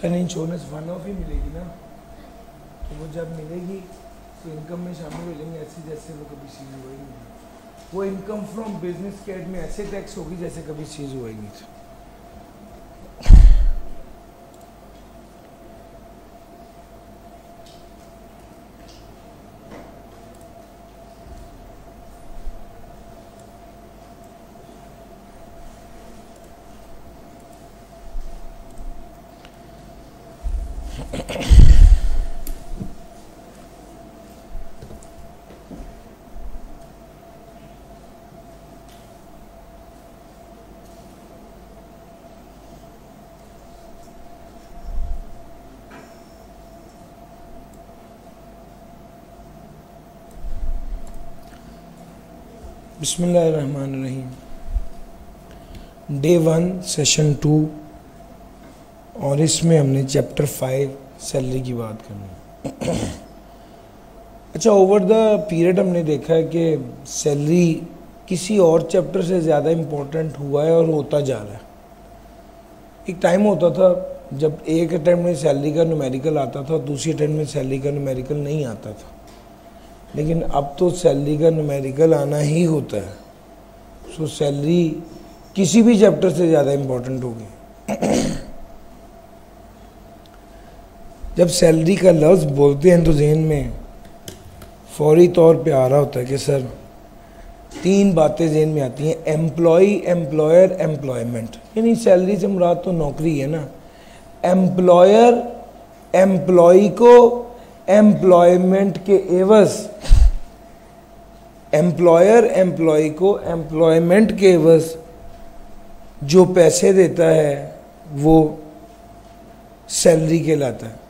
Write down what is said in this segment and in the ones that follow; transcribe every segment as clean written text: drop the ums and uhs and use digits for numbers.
Sir insurance one of ही मिलेगी ना, तो वो जब मिलेगी तो इनकम में शामिल हो जाएंगे ऐसे जैसे वो कभी चीज़ हुआ ही नहीं। वो इनकम फ्रॉम बिजनेस कैट में ऐसे टैक्स होगी जैसे कभी चीज़ हुआ ही नहीं था। बिस्मिल्लाहिर्रहमानिर्रहीम। डे 1 सेशन 2 और इसमें हमने चैप्टर 5 सैलरी की बात करनी। अच्छा, ओवर द पीरियड हमने देखा है कि सैलरी किसी और चैप्टर से ज़्यादा इम्पोर्टेंट हुआ है और होता जा रहा है। एक टाइम होता था जब एक अटेम्प्ट में सैलरी का न्यूमेरिकल आता था, दूसरी अटेम्प्ट में सैलरी का न्यूमेरिकल नहीं आता था, लेकिन अब तो सैलरी का न्यूमेरिकल आना ही होता है। सो सैलरी किसी भी चैप्टर से ज़्यादा इम्पोर्टेंट होगी। जब सैलरी का लफ्ज़ बोलते हैं तो जहन में फौरी तौर पे आ रहा होता है कि सर 3 बातें जहन में आती हैं, एम्प्लॉई, एम्प्लॉयर, एम्प्लॉयमेंट। यानी सैलरी से मुराद तो नौकरी है ना। एम्प्लॉयर एम्प्लॉई को एम्प्लॉयमेंट के एवज, एम्प्लॉयर एम्प्लॉई को एम्प्लॉयमेंट के एवज जो पैसे देता है वो सैलरी कहलाता है।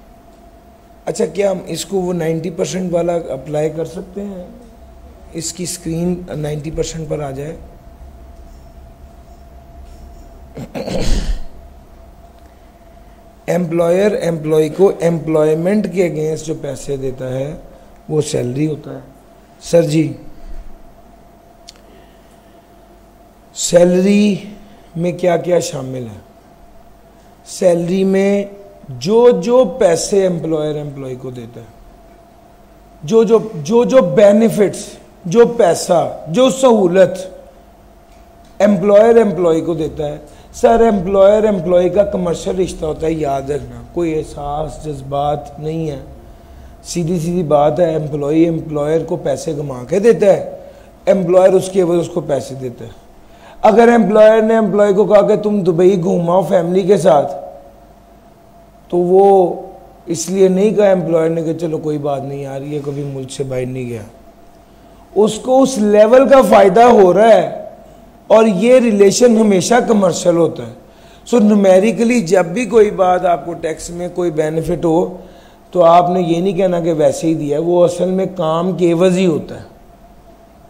अच्छा, क्या हम इसको वो 90% वाला अप्लाई कर सकते हैं? इसकी स्क्रीन 90% पर आ जाए। एम्प्लॉयर एम्प्लॉय को एम्प्लॉयमेंट के अगेंस्ट जो पैसे देता है वो सैलरी होता है। सर जी, सैलरी में क्या क्या शामिल है? सैलरी में जो पैसे एम्प्लॉयर एम्प्लॉय को देता है, जो बेनिफिट्स, जो पैसा, जो सहूलत एम्प्लॉयर एम्प्लॉय को देता है। सर, एम्प्लॉयर एम्प्लॉय का कमर्शियल रिश्ता होता है, याद रखना, कोई एहसास जज्बात नहीं है, सीधी सीधी बात है। एम्प्लॉय एम्प्लॉयर को पैसे कमा के देता है, एम्प्लॉयर उसके एवज उसको पैसे देता है। अगर एम्प्लॉयर ने एम्प्लॉय को कहा कि तुम दुबई घूमाओ फैमिली के साथ, तो वो इसलिए नहीं कहा एम्प्लॉयर ने कि चलो कोई बात नहीं यार, ये कभी मुल्क से बाहर नहीं गया, उसको उस लेवल का फ़ायदा हो रहा है। और ये रिलेशन हमेशा कमर्शियल होता है। सो न्यूमेरिकली जब भी कोई बात आपको टैक्स में कोई बेनिफिट हो तो आपने ये नहीं कहना कि वैसे ही दिया है, वो असल में काम के एवज ही होता है,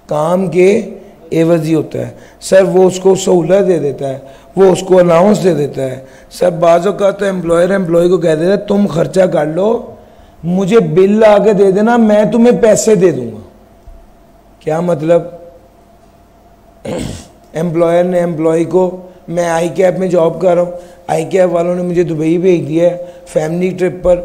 काम के एवज ही होता है। सर, वो उसको सहूलत दे देता है, वो उसको अलाउंस दे देता है। सर, बाज़ों का तो एम्प्लॉयर एम्प्लॉय को कह देता है तुम खर्चा कर लो, मुझे बिल आके दे देना, मैं तुम्हें पैसे दे दूंगा। क्या मतलब? एम्प्लॉयर ने एम्प्लॉय को, मैं आई कैप में जॉब कर रहा हूँ, आई कैप वालों ने मुझे दुबई भेज दिया है फैमिली ट्रिप पर,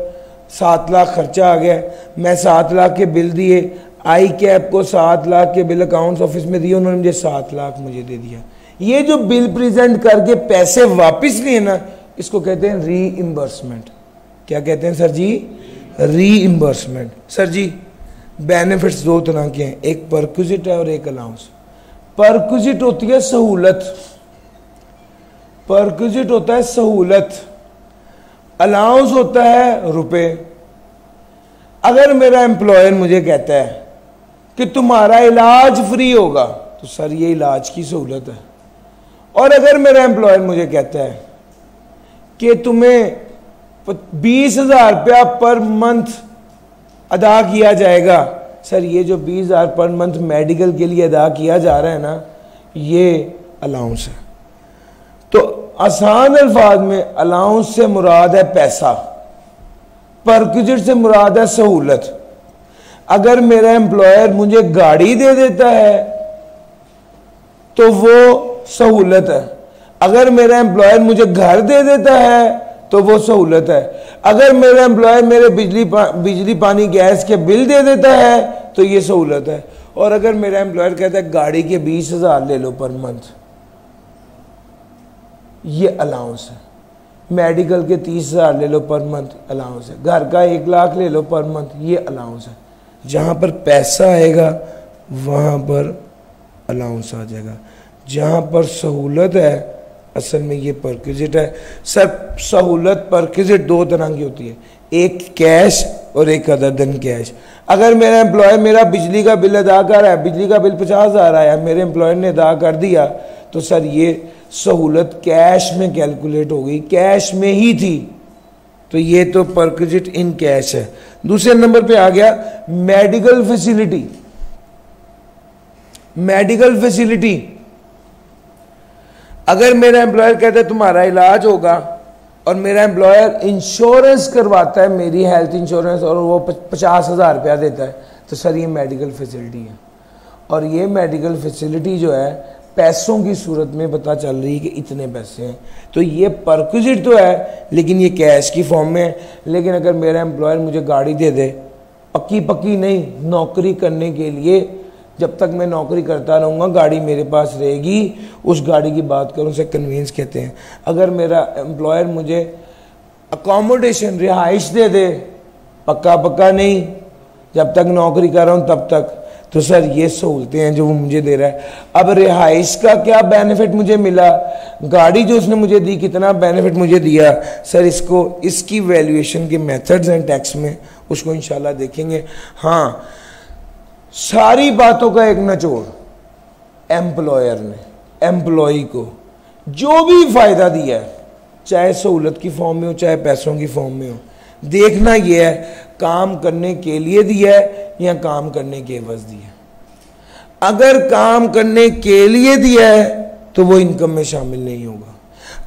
7 लाख खर्चा आ गया, मैं 7 लाख के बिल दिए, आई कैप को 7 लाख के बिल अकाउंट्स ऑफिस में दिए, उन्होंने मुझे 7 लाख मुझे दे दिया। ये जो बिल प्रेजेंट करके पैसे वापस लिए ना, इसको कहते हैं रीइंबर्समेंट। क्या कहते हैं सर जी? रीइंबर्समेंट। सर जी, बेनिफिट्स 2 तरह के हैं, एक परक्विजिट है और एक अलाउंस। परक्विजिट होती है सहूलत, परक्विजिट होता है सहूलत, अलाउंस होता है रुपए। अगर मेरा एम्प्लॉयर मुझे कहता है कि तुम्हारा इलाज फ्री होगा, तो सर ये इलाज की सहूलत है। और अगर मेरा एम्प्लॉयर मुझे कहता है कि तुम्हें 20,000 रुपया पर मंथ अदा किया जाएगा, सर ये जो 20,000 पर मंथ मेडिकल के लिए अदा किया जा रहा है ना, ये अलाउंस है। तो आसान अल्फाज में अलाउंस से मुराद है पैसा, परक्विजिट से मुराद है सहूलत। अगर मेरा एम्प्लॉयर मुझे गाड़ी दे देता है तो वो सहूलत है, अगर मेरा एम्प्लॉयर मुझे घर दे देता है तो वो सहूलत है। अगर मेरा एम्प्लॉयर मेरे बिजली पानी गैस के बिल दे देता है तो ये सहूलत है। और अगर मेरा एम्प्लॉयर कहता है गाड़ी के 20,000 ले लो पर मंथ, ये अलाउंस है। मेडिकल के 30,000 ले लो पर मंथ, अलाउंस है। घर का 1 लाख ले लो पर मंथ, ये अलाउंस है। जहां पर पैसा आएगा वहां पर अलाउंस आ जाएगा। जहां पर सहूलत है असल में ये परक्विजिट है। सर सहूलत परक्विजिट दो तरह की होती है, एक कैश और एक अदर देन कैश। अगर मेरा एम्प्लॉयर मेरा बिजली का बिल अदा कर रहा है, बिजली का बिल 50,000 आया, मेरे एम्प्लॉयर ने अदा कर दिया, तो सर ये सहूलत कैश में कैलकुलेट हो गई, कैश में ही थी, तो ये तो परक्विजिट इन कैश है। दूसरे नंबर पे आ गया मेडिकल फैसिलिटी। मेडिकल फैसिलिटी, अगर मेरा एम्प्लॉयर कहता है तुम्हारा इलाज होगा और मेरा एम्प्लॉयर इंश्योरेंस करवाता है, मेरी हेल्थ इंश्योरेंस, और वो 50,000 रुपया देता है, तो सर ये मेडिकल फैसिलिटी है। और ये मेडिकल फैसिलिटी जो है पैसों की सूरत में पता चल रही है कि इतने पैसे हैं, तो ये परक्विजिट तो है लेकिन ये कैश की फॉर्म में है। लेकिन अगर मेरा एम्प्लॉयर मुझे गाड़ी दे दे, पक्की पक्की नहीं, नौकरी करने के लिए, जब तक मैं नौकरी करता रहूँगा गाड़ी मेरे पास रहेगी, उस गाड़ी की बात करूँ, उसे कन्वींस कहते हैं। अगर मेरा एम्प्लॉयर मुझे अकोमोडेशन रिहाइश दे दे, पक्का पक्का नहीं, जब तक नौकरी कर रहा हूँ तब तक, तो सर ये सहूलतें हैं जो वो मुझे दे रहा है। अब रिहाइश का क्या बेनिफिट मुझे मिला, गाड़ी जो उसने मुझे दी कितना बेनिफिट मुझे दिया, सर इसको इसकी वैल्यूएशन के मेथड्स हैं टैक्स में, उसको इंशाल्लाह देखेंगे। हाँ, सारी बातों का एक निचोड़, एम्प्लॉयर ने एम्प्लॉई को जो भी फायदा दिया है, चाहे सहूलत की फॉर्म में हो चाहे पैसों की फॉर्म में हो, देखना यह है काम करने के लिए दिया है या काम करने के एवज दिया है। अगर काम करने के लिए दिया है तो वो इनकम में शामिल नहीं होगा,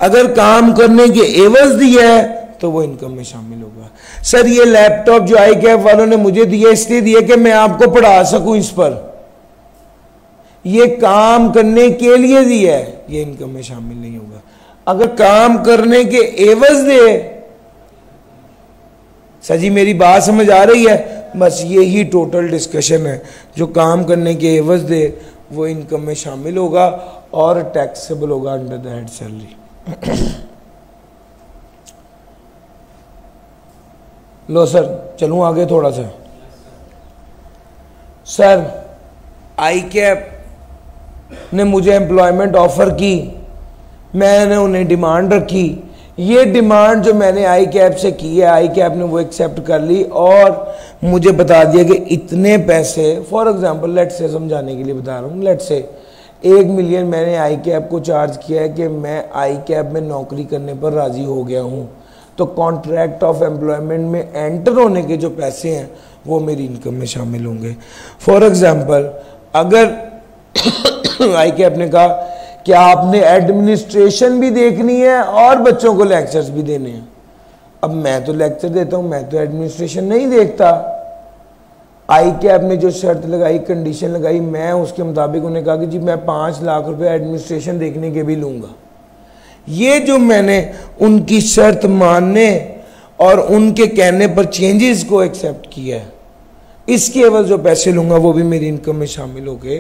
अगर काम करने के एवज दिया है तो वो इनकम में शामिल होगा। सर ये लैपटॉप जो आई कैप वालों ने मुझे दिया इसलिए दिया कि मैं आपको पढ़ा सकूं इस पर, ये काम करने के लिए दिया है, ये इनकम में शामिल नहीं होगा। अगर काम करने के एवज दे, सर जी मेरी बात समझ आ रही है, बस यही टोटल डिस्कशन है। जो काम करने के एवज दे वो इनकम में शामिल होगा और टैक्सेबल होगा under the head salary. Low sir चलूं आगे थोड़ा सा। सर आई कैप ने मुझे एम्प्लॉयमेंट ऑफर की, मैंने उन्हें डिमांड रखी, ये डिमांड जो मैंने आई कैप से की है, आई कैप ने वो एक्सेप्ट कर ली और मुझे बता दिया कि इतने पैसे, फॉर एग्जांपल लेट से, समझाने के लिए बता रहा हूँ, लेट से 1 मिलियन मैंने आई कैप को चार्ज किया है कि मैं आई कैप में नौकरी करने पर राजी हो गया हूँ, तो कॉन्ट्रैक्ट ऑफ एम्प्लॉयमेंट में एंटर होने के जो पैसे हैं वो मेरी इनकम में शामिल होंगे। फॉर एग्जांपल अगर आई कैप ने कहा कि आपने एडमिनिस्ट्रेशन भी देखनी है और बच्चों को लेक्चर्स भी देने हैं, अब मैं तो लेक्चर देता हूं, मैं तो एडमिनिस्ट्रेशन नहीं देखता। आई कैप ने जो शर्त लगाई, कंडीशन लगाई, मैं उसके मुताबिक उन्हें कहा कि जी मैं 5 लाख रुपए एडमिनिस्ट्रेशन देखने के भी लूंगा। ये जो मैंने उनकी शर्त मानने और उनके कहने पर चेंजेस को एक्सेप्ट किया है, इसके एवज जो पैसे लूंगा वो भी मेरी इनकम में शामिल होके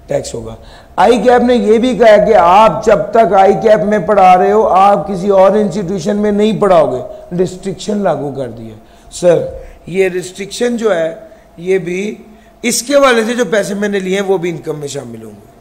टैक्स होगा। आई कैप ने यह भी कहा कि आप जब तक आई कैप में पढ़ा रहे हो आप किसी और इंस्टीट्यूशन में नहीं पढ़ाओगे, रिस्ट्रिक्शन लागू कर दिया। सर ये रिस्ट्रिक्शन जो है ये भी इसके वाले से जो पैसे मैंने लिए हैं वो भी इनकम में शामिल होंगे।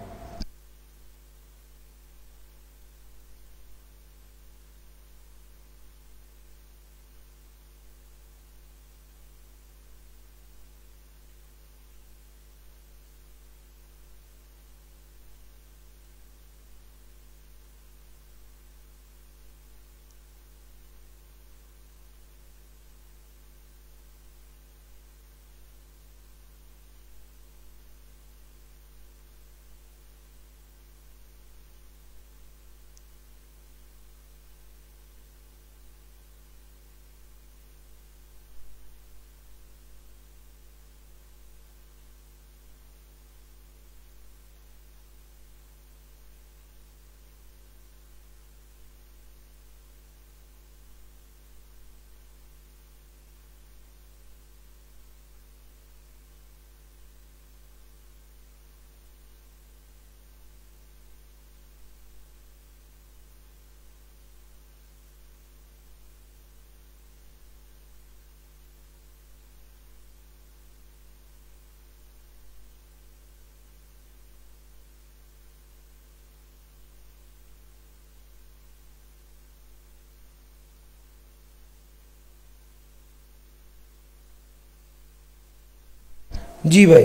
जी भाई,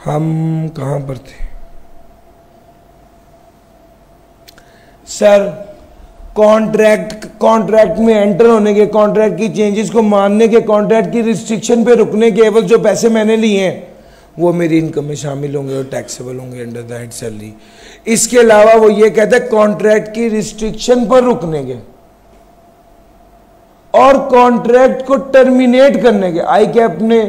हम कहां पर थे सर? कॉन्ट्रैक्ट में एंटर होने के, कॉन्ट्रैक्ट की चेंजेस को मानने के, कॉन्ट्रैक्ट की रिस्ट्रिक्शन पे रुकने के एवज जो पैसे मैंने लिए हैं वो मेरी इनकम में शामिल होंगे और टैक्सेबल होंगे अंडर द हेड सैलरी। इसके अलावा वो ये कहता है कॉन्ट्रैक्ट की रिस्ट्रिक्शन पर रुकने के और कॉन्ट्रैक्ट को टर्मिनेट करने के। आई कैप ने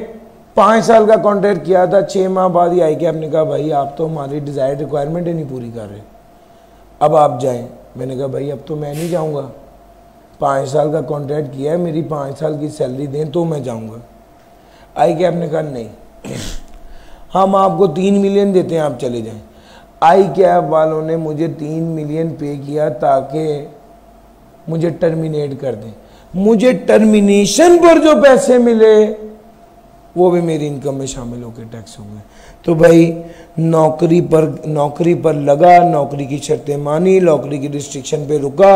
5 साल का कॉन्ट्रैक्ट किया था, 6 माह बाद ही आई कैप ने कहा भाई आप तो हमारी डिजायर्ड रिक्वायरमेंट ही नहीं पूरी कर रहे, अब आप जाएं। मैंने कहा भाई अब तो मैं नहीं जाऊंगा, 5 साल का कॉन्ट्रैक्ट किया है, मेरी 5 साल की सैलरी दें तो मैं जाऊंगा। आई कैप ने कहा नहीं, हम आपको 3 मिलियन देते हैं, आप चले जाएं। आई कैप वालों ने मुझे 3 मिलियन पे किया ताकि मुझे टर्मिनेट कर दें। मुझे टर्मिनेशन पर जो पैसे मिले वो भी मेरी इनकम में शामिल होकर टैक्स होंगे। तो भाई नौकरी पर लगा, नौकरी की शर्तें मानी, नौकरी की रिस्ट्रिक्शन पे रुका,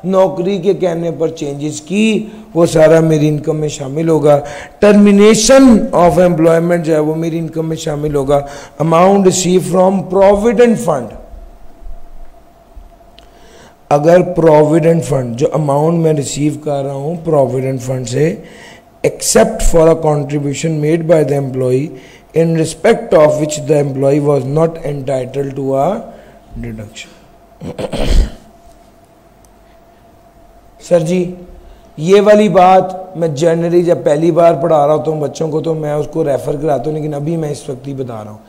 नौकरी के कहने पर चेंजेस की, वो सारा मेरी इनकम में शामिल होगा। टर्मिनेशन ऑफ एम्प्लॉयमेंट जो है वो मेरी इनकम में शामिल होगा। Amount receive from provident fund, अगर प्रोविडेंट फंड जो अमाउंट मैं रिसीव कर रहा हूं प्रोविडेंट फंड से, except for a contribution made by the employ in respect of which the employee was not entitled to a deduction। Sir ji ये वाली बात मैं जनरली जब पहली बार पढ़ा रहा होता हूँ बच्चों को तो मैं उसको रेफर कराता हूँ, लेकिन अभी मैं इस वक्त ही बता रहा हूँ।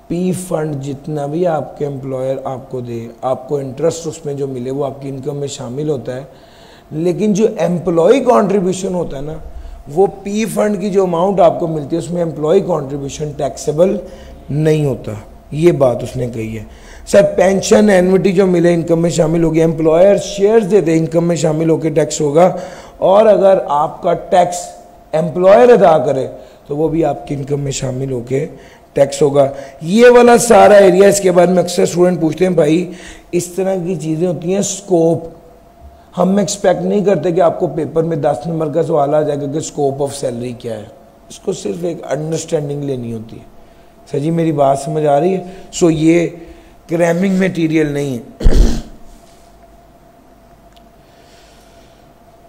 पी फंड जितना भी आपके एम्प्लॉयर आपको दे, आपको इंटरेस्ट उसमें जो मिले वो आपकी इनकम में शामिल होता है, लेकिन जो एम्प्लॉय कॉन्ट्रीब्यूशन होता है ना, वो पी फंड की जो अमाउंट आपको मिलती है उसमें एम्प्लॉय कंट्रीब्यूशन टैक्सेबल नहीं होता। ये बात उसने कही है। सर पेंशन एन्युटी जो मिले इनकम में शामिल होगी, एम्प्लॉयर शेयर्स दे दे इनकम में शामिल होकर टैक्स होगा, और अगर आपका टैक्स एम्प्लॉयर अदा करे तो वो भी आपकी इनकम में शामिल होकर टैक्स होगा। ये वाला सारा एरिया, इसके बाद में अक्सर स्टूडेंट पूछते हैं भाई इस तरह की चीज़ें होती हैं स्कोप, हम एक्सपेक्ट नहीं करते कि आपको पेपर में 10 नंबर का सवाल आ जाएगा कि स्कोप ऑफ सैलरी क्या है, इसको सिर्फ एक अंडरस्टैंडिंग लेनी होती है। सर जी मेरी बात समझ आ रही है? सो ये क्रैमिंग मटेरियल नहीं है।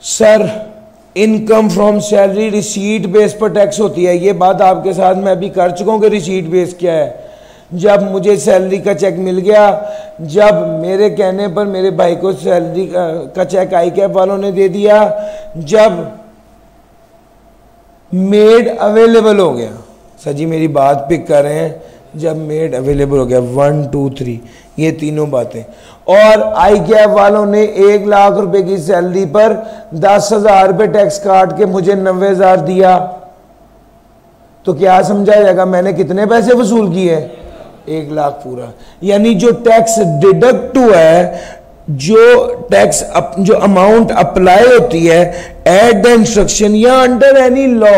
Sir income from salary receipt base पर टैक्स होती है, ये बात आपके साथ मैं अभी कर चुका हूं कि रिसीट बेस क्या है। जब मुझे सैलरी का चेक मिल गया, जब मेरे कहने पर मेरे भाई को सैलरी का चेक आई कैप वालों ने दे दिया, जब मेड अवेलेबल हो गया, सर जी मेरी बात पिक कर रहे हैं, जब मेड अवेलेबल हो गया 1 2 3 ये तीनों बातें, और आई कैप वालों ने 1 लाख रुपए की सैलरी पर 10,000 रुपए टैक्स काट के मुझे 90,000 दिया, तो क्या समझा जाएगा मैंने कितने पैसे वसूल किए? 1 लाख पूरा। यानी जो टैक्स डिडक्ट हुआ है, जो टैक्स जो अमाउंट अप्लाई होती है एट द इंस्ट्रक्शन या अंडर एनी लॉ,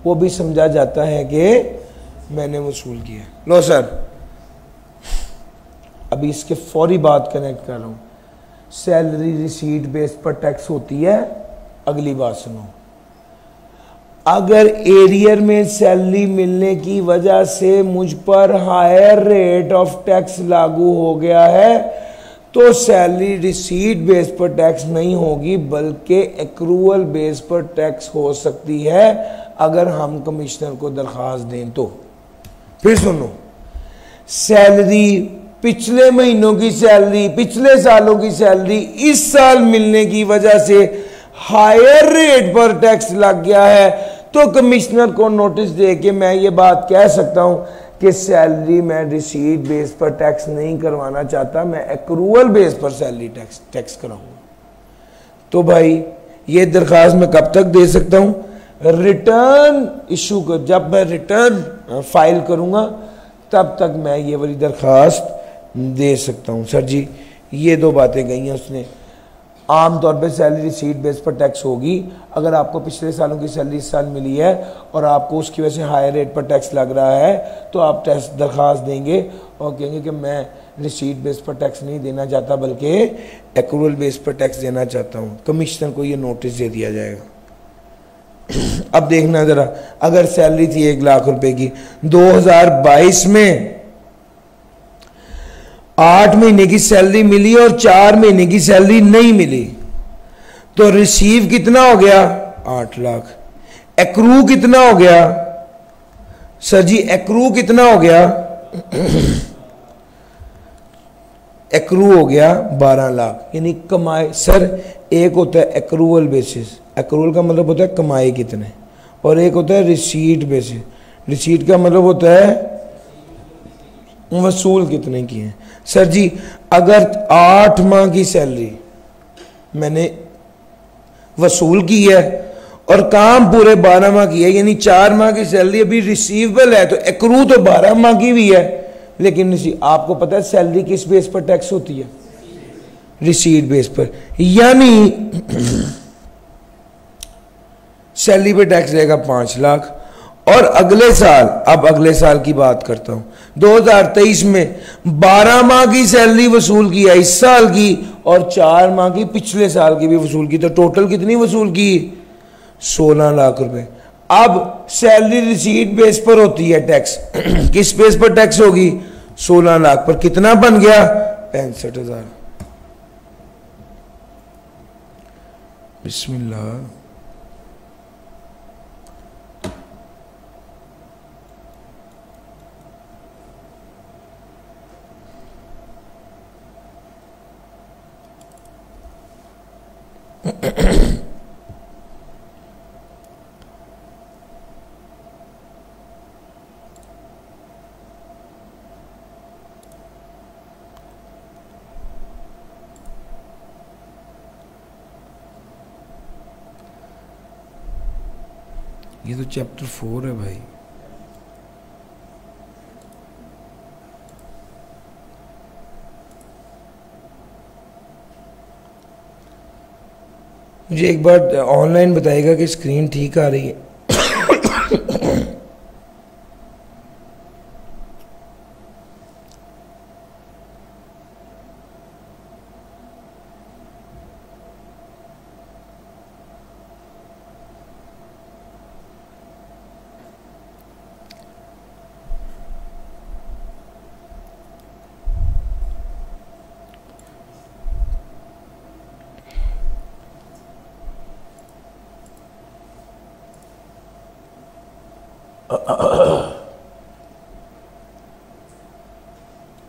वो भी समझा जाता है कि मैंने वसूल किया। लो सर अभी इसके फौरी बात कनेक्ट कर रहा हूं। सैलरी रिसीट बेस पर टैक्स होती है, अगली बात सुनो। अगर एरियर में सैलरी मिलने की वजह से मुझ पर हायर रेट ऑफ टैक्स लागू हो गया है तो सैलरी रिसीट बेस पर टैक्स नहीं होगी, बल्कि एक्रूअल बेस पर टैक्स हो सकती है अगर हम कमिश्नर को दरखास्त दें तो। फिर सुनो, सैलरी पिछले महीनों की सैलरी, पिछले सालों की सैलरी इस साल मिलने की वजह से हायर रेट पर टैक्स लग गया है, तो कमिश्नर को नोटिस दे के मैं ये बात कह सकता हूं कि सैलरी मैं रिसीट बेस पर टैक्स नहीं करवाना चाहता, मैं एक्रूअल बेस पर सैलरी टैक्स कराऊंगा। तो भाई ये दरखास्त मैं कब तक दे सकता हूं? रिटर्न इशू कर, जब मैं रिटर्न फाइल करूंगा तब तक मैं ये वाली दरखास्त दे सकता हूं। सर जी ये 2 बातें गई हैं उसने। आमतौर पे सैलरी रिसीट बेस पर टैक्स होगी अगर आपको पिछले सालों की सैलरी इस साल मिली है और आपको उसकी वजह से हायर रेट पर टैक्स लग रहा है, तो आप टैक्स दरखास्त देंगे और कहेंगे कि मैं रिसीट बेस पर टैक्स नहीं देना चाहता बल्कि एक्रूअल बेस पर टैक्स देना चाहता हूँ। कमिश्नर को ये नोटिस दे दिया जाएगा। अब देखना जरा, अगर सैलरी थी 1,00,000 की, 2022 में 8 महीने की सैलरी मिली और 4 महीने की सैलरी नहीं मिली, तो रिसीव कितना हो गया? 8 लाख। एक्रू कितना हो गया सर जी? एक्रू कितना हो गया? एक्रू हो गया 12 लाख। यानी कमाए सर, एक होता है एक्रूवल बेसिस, एक्रूवल का मतलब होता है कमाए कितने, और एक होता है रिसीट बेसिस, रिसीट का मतलब होता है वसूल कितने की है। सर जी अगर 8 माह की सैलरी मैंने वसूल की है और काम पूरे 12 माह की है, यानी 4 माह की सैलरी अभी रिसीवेबल है, तो एक्रू तो 12 माह की भी है, लेकिन आपको पता है सैलरी किस बेस पर टैक्स होती है? रिसीट बेस पर। यानी सैलरी पे टैक्स रहेगा 5 लाख। और अगले साल, अब अगले साल की बात करता हूं, 2023 में 12 माह की सैलरी वसूल की है इस साल की, और 4 माह की पिछले साल की भी वसूल की, तो टोटल कितनी वसूल की? 16 लाख रुपए। अब सैलरी रिसीट बेस पर होती है टैक्स, किस बेस पर टैक्स होगी? 16 लाख पर कितना बन गया? 65,000। बिस्मिल्लाह। ये तो चैप्टर 4 है भाई। मुझे एक बार ऑनलाइन बताइएगा कि स्क्रीन ठीक आ रही है।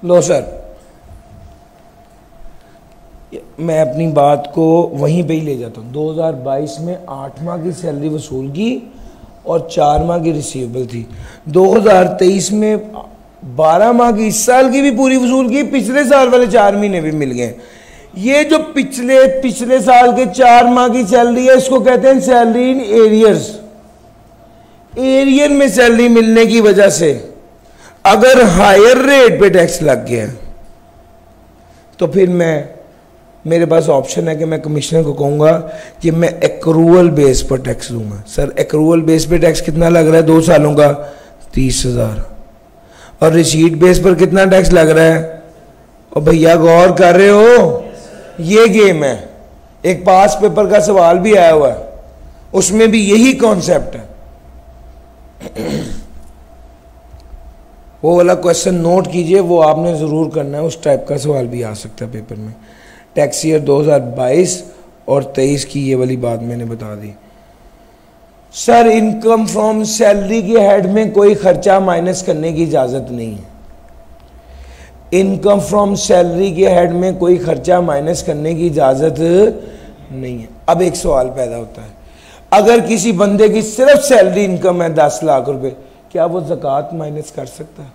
लो सर, मैं अपनी बात को वहीं पे ही ले जाता हूँ। 2022 में 8 माह की सैलरी वसूल की और 4 माह की रिसीवेबल थी। 2023 में 12 माह की, इस साल की भी पूरी वसूल की, पिछले साल वाले 4 महीने भी मिल गए। ये जो पिछले साल के 4 माह की सैलरी है, इसको कहते हैं सैलरी इन एरियर्स। एरियर में सैलरी मिलने की वजह से अगर हायर रेट पे टैक्स लग गया तो फिर मेरे पास ऑप्शन है कि मैं कमिश्नर को कहूंगा कि मैं एक्रूवल बेस पर टैक्स दूंगा। सर एक्रूवल बेस पे टैक्स कितना लग रहा है 2 सालों का? 30,000। और रिसीट बेस पर कितना टैक्स लग रहा है? और भैया गौर कर रहे हो, ये गेम है। एक पास पेपर का सवाल भी आया हुआ है, उसमें भी यही कॉन्सेप्ट है। वो वाला क्वेश्चन नोट कीजिए, वो आपने जरूर करना है, उस टाइप का सवाल भी आ सकता है पेपर में। टैक्स ईयर 2022 और 23 की ये वाली बात मैंने बता दी। सर इनकम फ्रॉम सैलरी के हेड में कोई खर्चा माइनस करने की इजाजत नहीं है। इनकम फ्रॉम सैलरी के हेड में कोई खर्चा माइनस करने की इजाजत नहीं है। अब एक सवाल पैदा होता है, अगर किसी बंदे की सिर्फ सैलरी इनकम है 10 लाख रुपए, क्या वो ज़कात माइनस कर सकता है?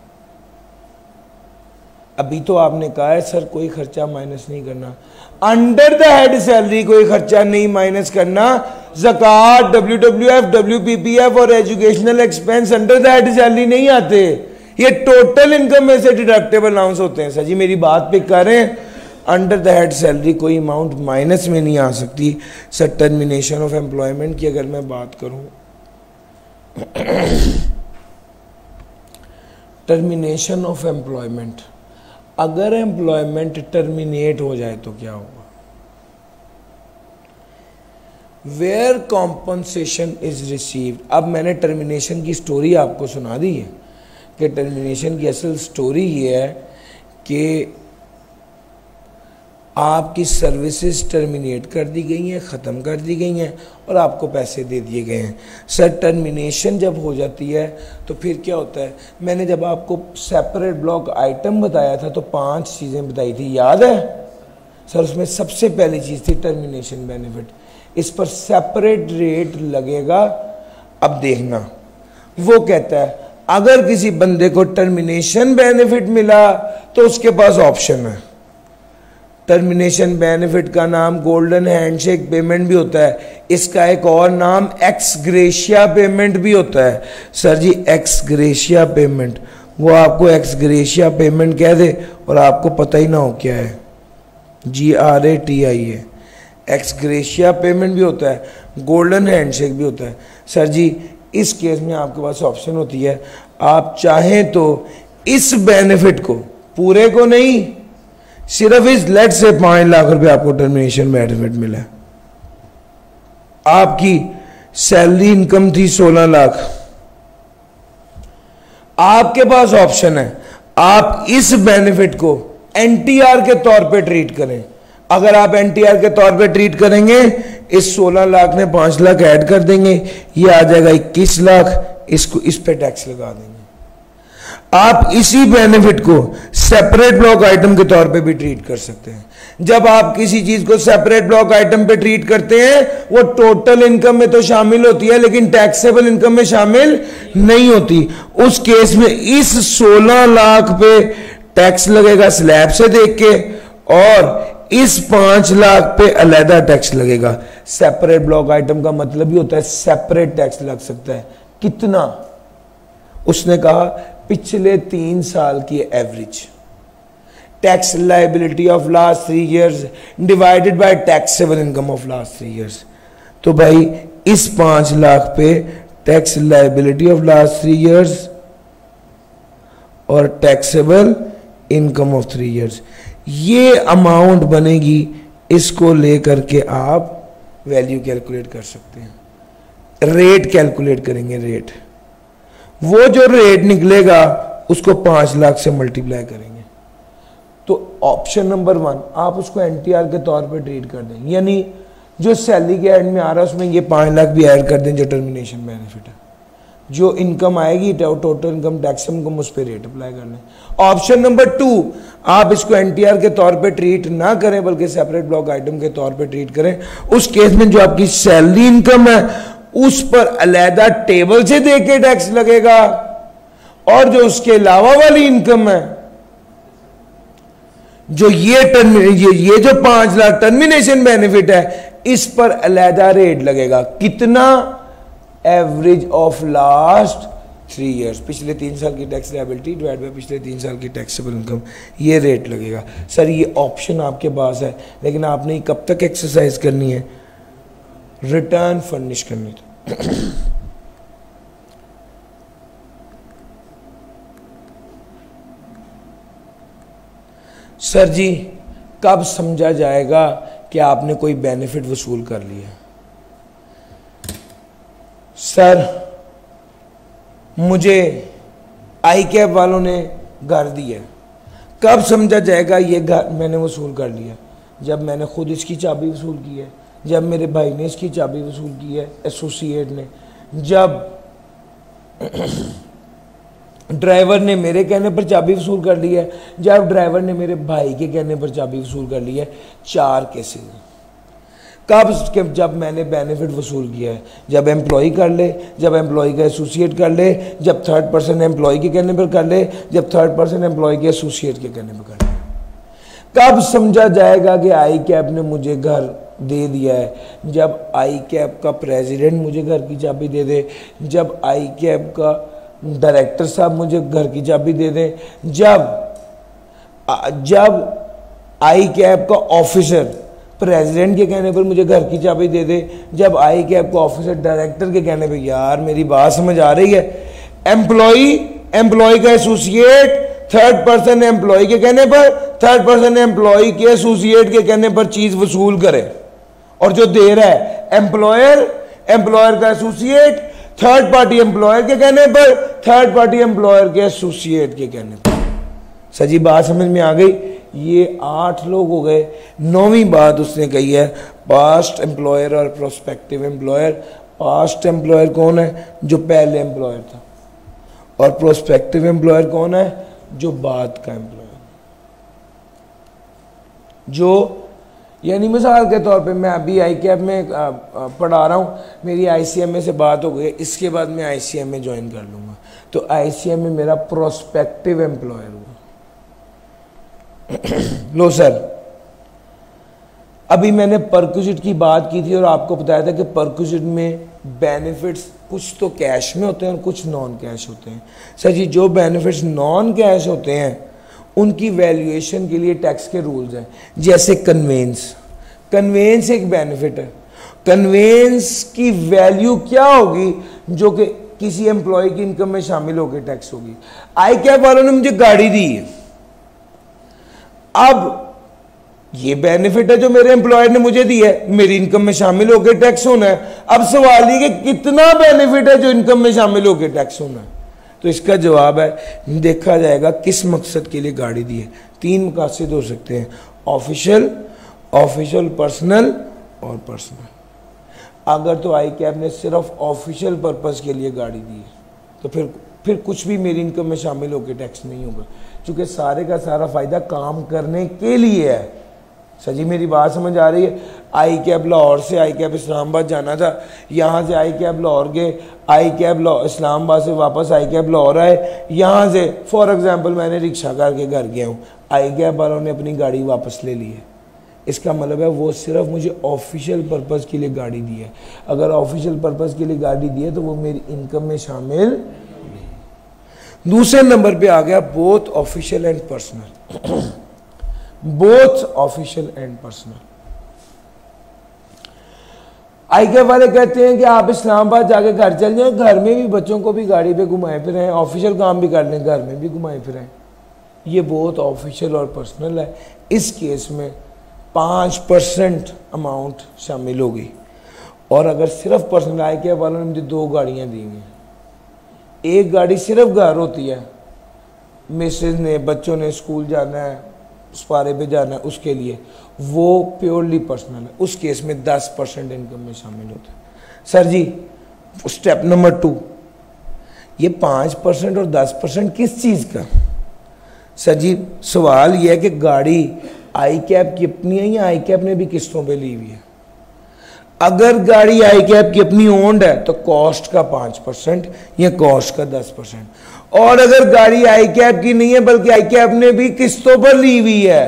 अभी तो आपने कहा है सर कोई खर्चा माइनस नहीं करना। अंडर द हेड सैलरी कोई खर्चा नहीं माइनस करना। ज़कात, WWF, WPPF और educational expense under the head salary नहीं आते, ये टोटल इनकम में से डिडक्टेबल अलाउंस होते हैं। सर जी मेरी बात पे कर रहे हैं, अंडर द हेड सैलरी कोई अमाउंट माइनस में नहीं आ सकती। सर टर्मिनेशन ऑफ एम्प्लॉयमेंट की अगर मैं बात करूं, टर्मिनेशन ऑफ एम्प्लॉयमेंट, अगर एम्प्लॉयमेंट टर्मिनेट हो जाए तो क्या होगा? Where compensation is received. अब मैंने टर्मिनेशन की स्टोरी आपको सुना दी है कि टर्मिनेशन की असल स्टोरी ये है कि आपकी सर्विसेज टर्मिनेट कर दी गई हैं, ख़त्म कर दी गई हैं और आपको पैसे दे दिए गए हैं। सर टर्मिनेशन जब हो जाती है तो फिर क्या होता है? मैंने जब आपको सेपरेट ब्लॉक आइटम बताया था तो 5 चीज़ें बताई थी, याद है सर? उसमें सबसे पहली चीज़ थी टर्मिनेशन बेनिफिट। इस पर सेपरेट रेट लगेगा। अब देखना, वो कहता है अगर किसी बंदे को टर्मिनेशन बेनिफिट मिला तो उसके पास ऑप्शन है। टर्मिनेशन बेनिफिट का नाम गोल्डन हैंडशेक पेमेंट भी होता है, इसका एक और नाम एक्स ग्रेशिया पेमेंट भी होता है। सर जी एक्स ग्रेशिया पेमेंट, वो आपको एक्स ग्रेशिया पेमेंट कह दे और आपको पता ही ना हो क्या है, GRATI है। एक्स ग्रेशिया पेमेंट भी होता है, गोल्डन हैंडशेक भी होता है। सर जी इस केस में आपके पास ऑप्शन होती है, आप चाहें तो इस बेनिफिट को, पूरे को नहीं, सिर्फ इस लेट से 5 लाख रुपए आपको टर्मिनेशन बेनिफिट मिला। आपकी सैलरी इनकम थी 16 लाख, आपके पास ऑप्शन है आप इस बेनिफिट को NTR के तौर पे ट्रीट करें। अगर आप NTR के तौर पे ट्रीट करेंगे, इस 16 लाख में 5 लाख ऐड कर देंगे, ये आ जाएगा 21 लाख, इसको इस पे टैक्स लगा देंगे। आप इसी बेनिफिट को सेपरेट ब्लॉक आइटम के तौर पे भी ट्रीट कर सकते हैं। जब आप किसी चीज को सेपरेट ब्लॉक आइटम पे ट्रीट करते हैं, वो टोटल इनकम में तो शामिल होती है लेकिन टैक्सेबल इनकम में शामिल नहीं होती। उस केस में इस 16 लाख पे टैक्स लगेगा स्लैब से देख के, और इस 5 लाख पे अलहदा टैक्स लगेगा। सेपरेट ब्लॉक आइटम का मतलब ही होता है सेपरेट टैक्स लग सकता है। कितना? उसने कहा पिछले 3 साल की average tax liability of last 3 years divided by taxable income of last 3 years. तो भाई इस 5 लाख पे tax liability of last 3 years और टैक्सेबल इनकम ऑफ 3 इयर्स, ये अमाउंट बनेगी। इसको लेकर के आप वैल्यू कैलकुलेट कर सकते हैं, रेट कैलकुलेट करेंगे। रेट, वो जो रेट निकलेगा उसको 5 लाख से मल्टीप्लाई करेंगे। तो ऑप्शन नंबर 1 आप उसको NTR के तौर पे ट्रीट कर दें, यानी जो सैलरी के एंड में आ रहा है उसमें ये 5 लाख भी ऐड कर दें जो टर्मिनेशन बेनिफिट है। जो इनकम आएगी टोटल इनकम टैक्स इनकम उस पर रेट अप्लाई कर लें। ऑप्शन नंबर 2 आप इसको NTR के तौर पे ट्रीट ना करें बल्कि सेपरेट ब्लॉक आइटम के तौर पे ट्रीट करें। उस केस में जो आपकी सैलरी इनकम है उस पर अलहदा टेबल से देख के टैक्स लगेगा, और जो उसके अलावा वाली इनकम है, जो ये जो 5 लाख टर्मिनेशन बेनिफिट है, इस पर अलहदा रेट लगेगा। कितना? एवरेज ऑफ लास्ट 3 इयर्स, पिछले 3 साल की टैक्स लायबिलिटी डिवाइड बाय पिछले 3 साल की टैक्सेबल इनकम, ये रेट लगेगा। सर ये ऑप्शन आपके पास है, लेकिन आपने कब तक एक्सरसाइज करनी है? रिटर्न फर्निश करनी। सर जी कब समझा जाएगा कि आपने कोई बेनिफिट वसूल कर लिया? सर मुझे ICAP वालों ने घर दिया, कब समझा जाएगा ये घर मैंने वसूल कर लिया? जब मैंने खुद इसकी चाबी वसूल की है, जब मेरे भाई ने इसकी चाबी वसूल की है, एसोसिएट ने, जब ड्राइवर ने मेरे कहने पर चाबी वसूल कर ली है, जब ड्राइवर ने मेरे भाई के कहने पर चाबी वसूल कर ली है। 4 केसेस। कब? जब मैंने बेनिफिट वसूल किया है, जब एम्प्लॉय कर ले, जब एम्प्लॉय का एसोसिएट कर ले, जब 3rd पर्सन एम्प्लॉय के कहने पर कर ले, जब 3rd पर्सन एम्प्लॉय के एसोसिएट के कहने पर कर ले। कब समझा जाएगा कि ICAP ने मुझे घर दे दिया है? जब ICAP का प्रेसिडेंट मुझे घर की चाबी दे दे, जब ICAP का डायरेक्टर साहब मुझे घर की चाबी दे दें, जब ICAP का ऑफिसर प्रेसिडेंट के कहने पर मुझे घर की चाबी दे दे, जब ICAP का ऑफिसर डायरेक्टर के कहने पर, यार मेरी बात समझ आ रही है, एम्प्लॉय का एसोसिएट 3rd पर्सन एम्प्लॉय के कहने पर, 3rd पर्सन एम्प्लॉय के एसोसिएट के कहने पर चीज वसूल करे और जो दे रहा है एम्प्लॉयर, एम्प्लॉयर का एसोसिएट, थर्ड पार्टी एम्प्लॉयर के कहने पर, थर्ड पार्टी एम्प्लॉयर के एसोसिएट के कहने पर। सजी बात समझ में आ गई? ये 8 लोग हो गए। 9वीं बात उसने कही है पास्ट एम्प्लॉयर और प्रोस्पेक्टिव एम्प्लॉयर। पास्ट एम्प्लॉयर कौन है? जो पहले एम्प्लॉयर था। और प्रोस्पेक्टिव एम्प्लॉयर कौन है? जो बाद का एम्प्लॉयर। जो यानी मिसाल के तौर पे मैं अभी ICAP में पढ़ा रहा हूँ, मेरी ICMA से बात हो गई, इसके बाद मैं ICMA ज्वाइन कर लूँगा, तो ICMA मेरा प्रोस्पेक्टिव एम्प्लॉयर हुआ। लो सर, अभी मैंने परक्विजिट की बात की थी और आपको बताया था कि परक्विजिट में बेनिफिट्स कुछ तो कैश में होते हैं और कुछ नॉन कैश होते हैं। सर जी, जो बेनिफिट्स नॉन कैश होते हैं उनकी वैल्यूएशन के लिए टैक्स के रूल्स हैं। जैसे कन्वेंस, कन्वेंस एक बेनिफिट है। कन्वेंस की वैल्यू क्या होगी? जो कि किसी एम्प्लॉय की इनकम में शामिल होकर टैक्स होगी। ICAP वालों ने मुझे गाड़ी दी है, अब ये बेनिफिट है जो मेरे एम्प्लॉयर ने मुझे दी है, मेरी इनकम में शामिल होकर टैक्स होना है। अब सवाल ये कि कितना बेनिफिट है जो इनकम में शामिल होकर टैक्स होना है? तो इसका जवाब है, देखा जाएगा किस मकसद के लिए गाड़ी दी है। 3 मकसद हो सकते हैं, ऑफिशियल, ऑफिशियल पर्सनल और पर्सनल। अगर तो ICAP ने सिर्फ ऑफिशियल पर्पस के लिए गाड़ी दी है तो फिर कुछ भी मेरी इनकम में शामिल होकर टैक्स नहीं होगा, क्योंकि सारे का सारा फायदा काम करने के लिए है। सजी मेरी बात समझ आ रही है? ICAP लाहौर से ICAP इस्लामाबाद जाना था, यहाँ से ICAP लाहौर गए, ICAP इस्लामाबाद से वापस ICAP लाहौर आए, यहाँ से फॉर एग्जांपल मैंने रिक्शा करके घर गया हूँ, ICAP वालों ने अपनी गाड़ी वापस ले ली है। इसका मतलब है वो सिर्फ मुझे ऑफिशियल पर्पज़ के लिए गाड़ी दी है। अगर ऑफिशियल पर्पज़ के लिए गाड़ी दी है तो वो मेरी इनकम में शामिल नहीं। दूसरे नंबर पे आ गया both official and personal. Both official and personal. ICAP वाले कहते हैं कि आप इस्लामाबाद जाके घर चल जाएं, घर में भी बच्चों को भी गाड़ी पे घुमाए फिरें, ऑफिशियल काम भी कर लें, घर में भी घुमाए फिरें। ये बोथ ऑफिशियल और पर्सनल है। इस केस में 5% अमाउंट शामिल होगी। और अगर सिर्फ पर्सनल, ICAP वालों ने मुझे 2 गाड़ियां दी हैं। एक गाड़ी सिर्फ घर होती है, मिसेज ने, बच्चों ने स्कूल जाना है, सफारे पे जाना है, उसके लिए, वो प्योरली पर्सनल है। उस केस में 10% इनकम में शामिल होता है। सर जी, स्टेप नंबर 2, ये 5% और 10% किस चीज़ का? सर जी, सवाल यह है कि गाड़ी ICAP की अपनी है या ICAP ने भी किस्तों पे ली हुई है? अगर गाड़ी ICAP की अपनी ओन्ड है तो कॉस्ट का 5% या कॉस्ट का 10%। और अगर गाड़ी ICAP की नहीं है बल्कि ICAP ने भी किस्तों पर ली हुई है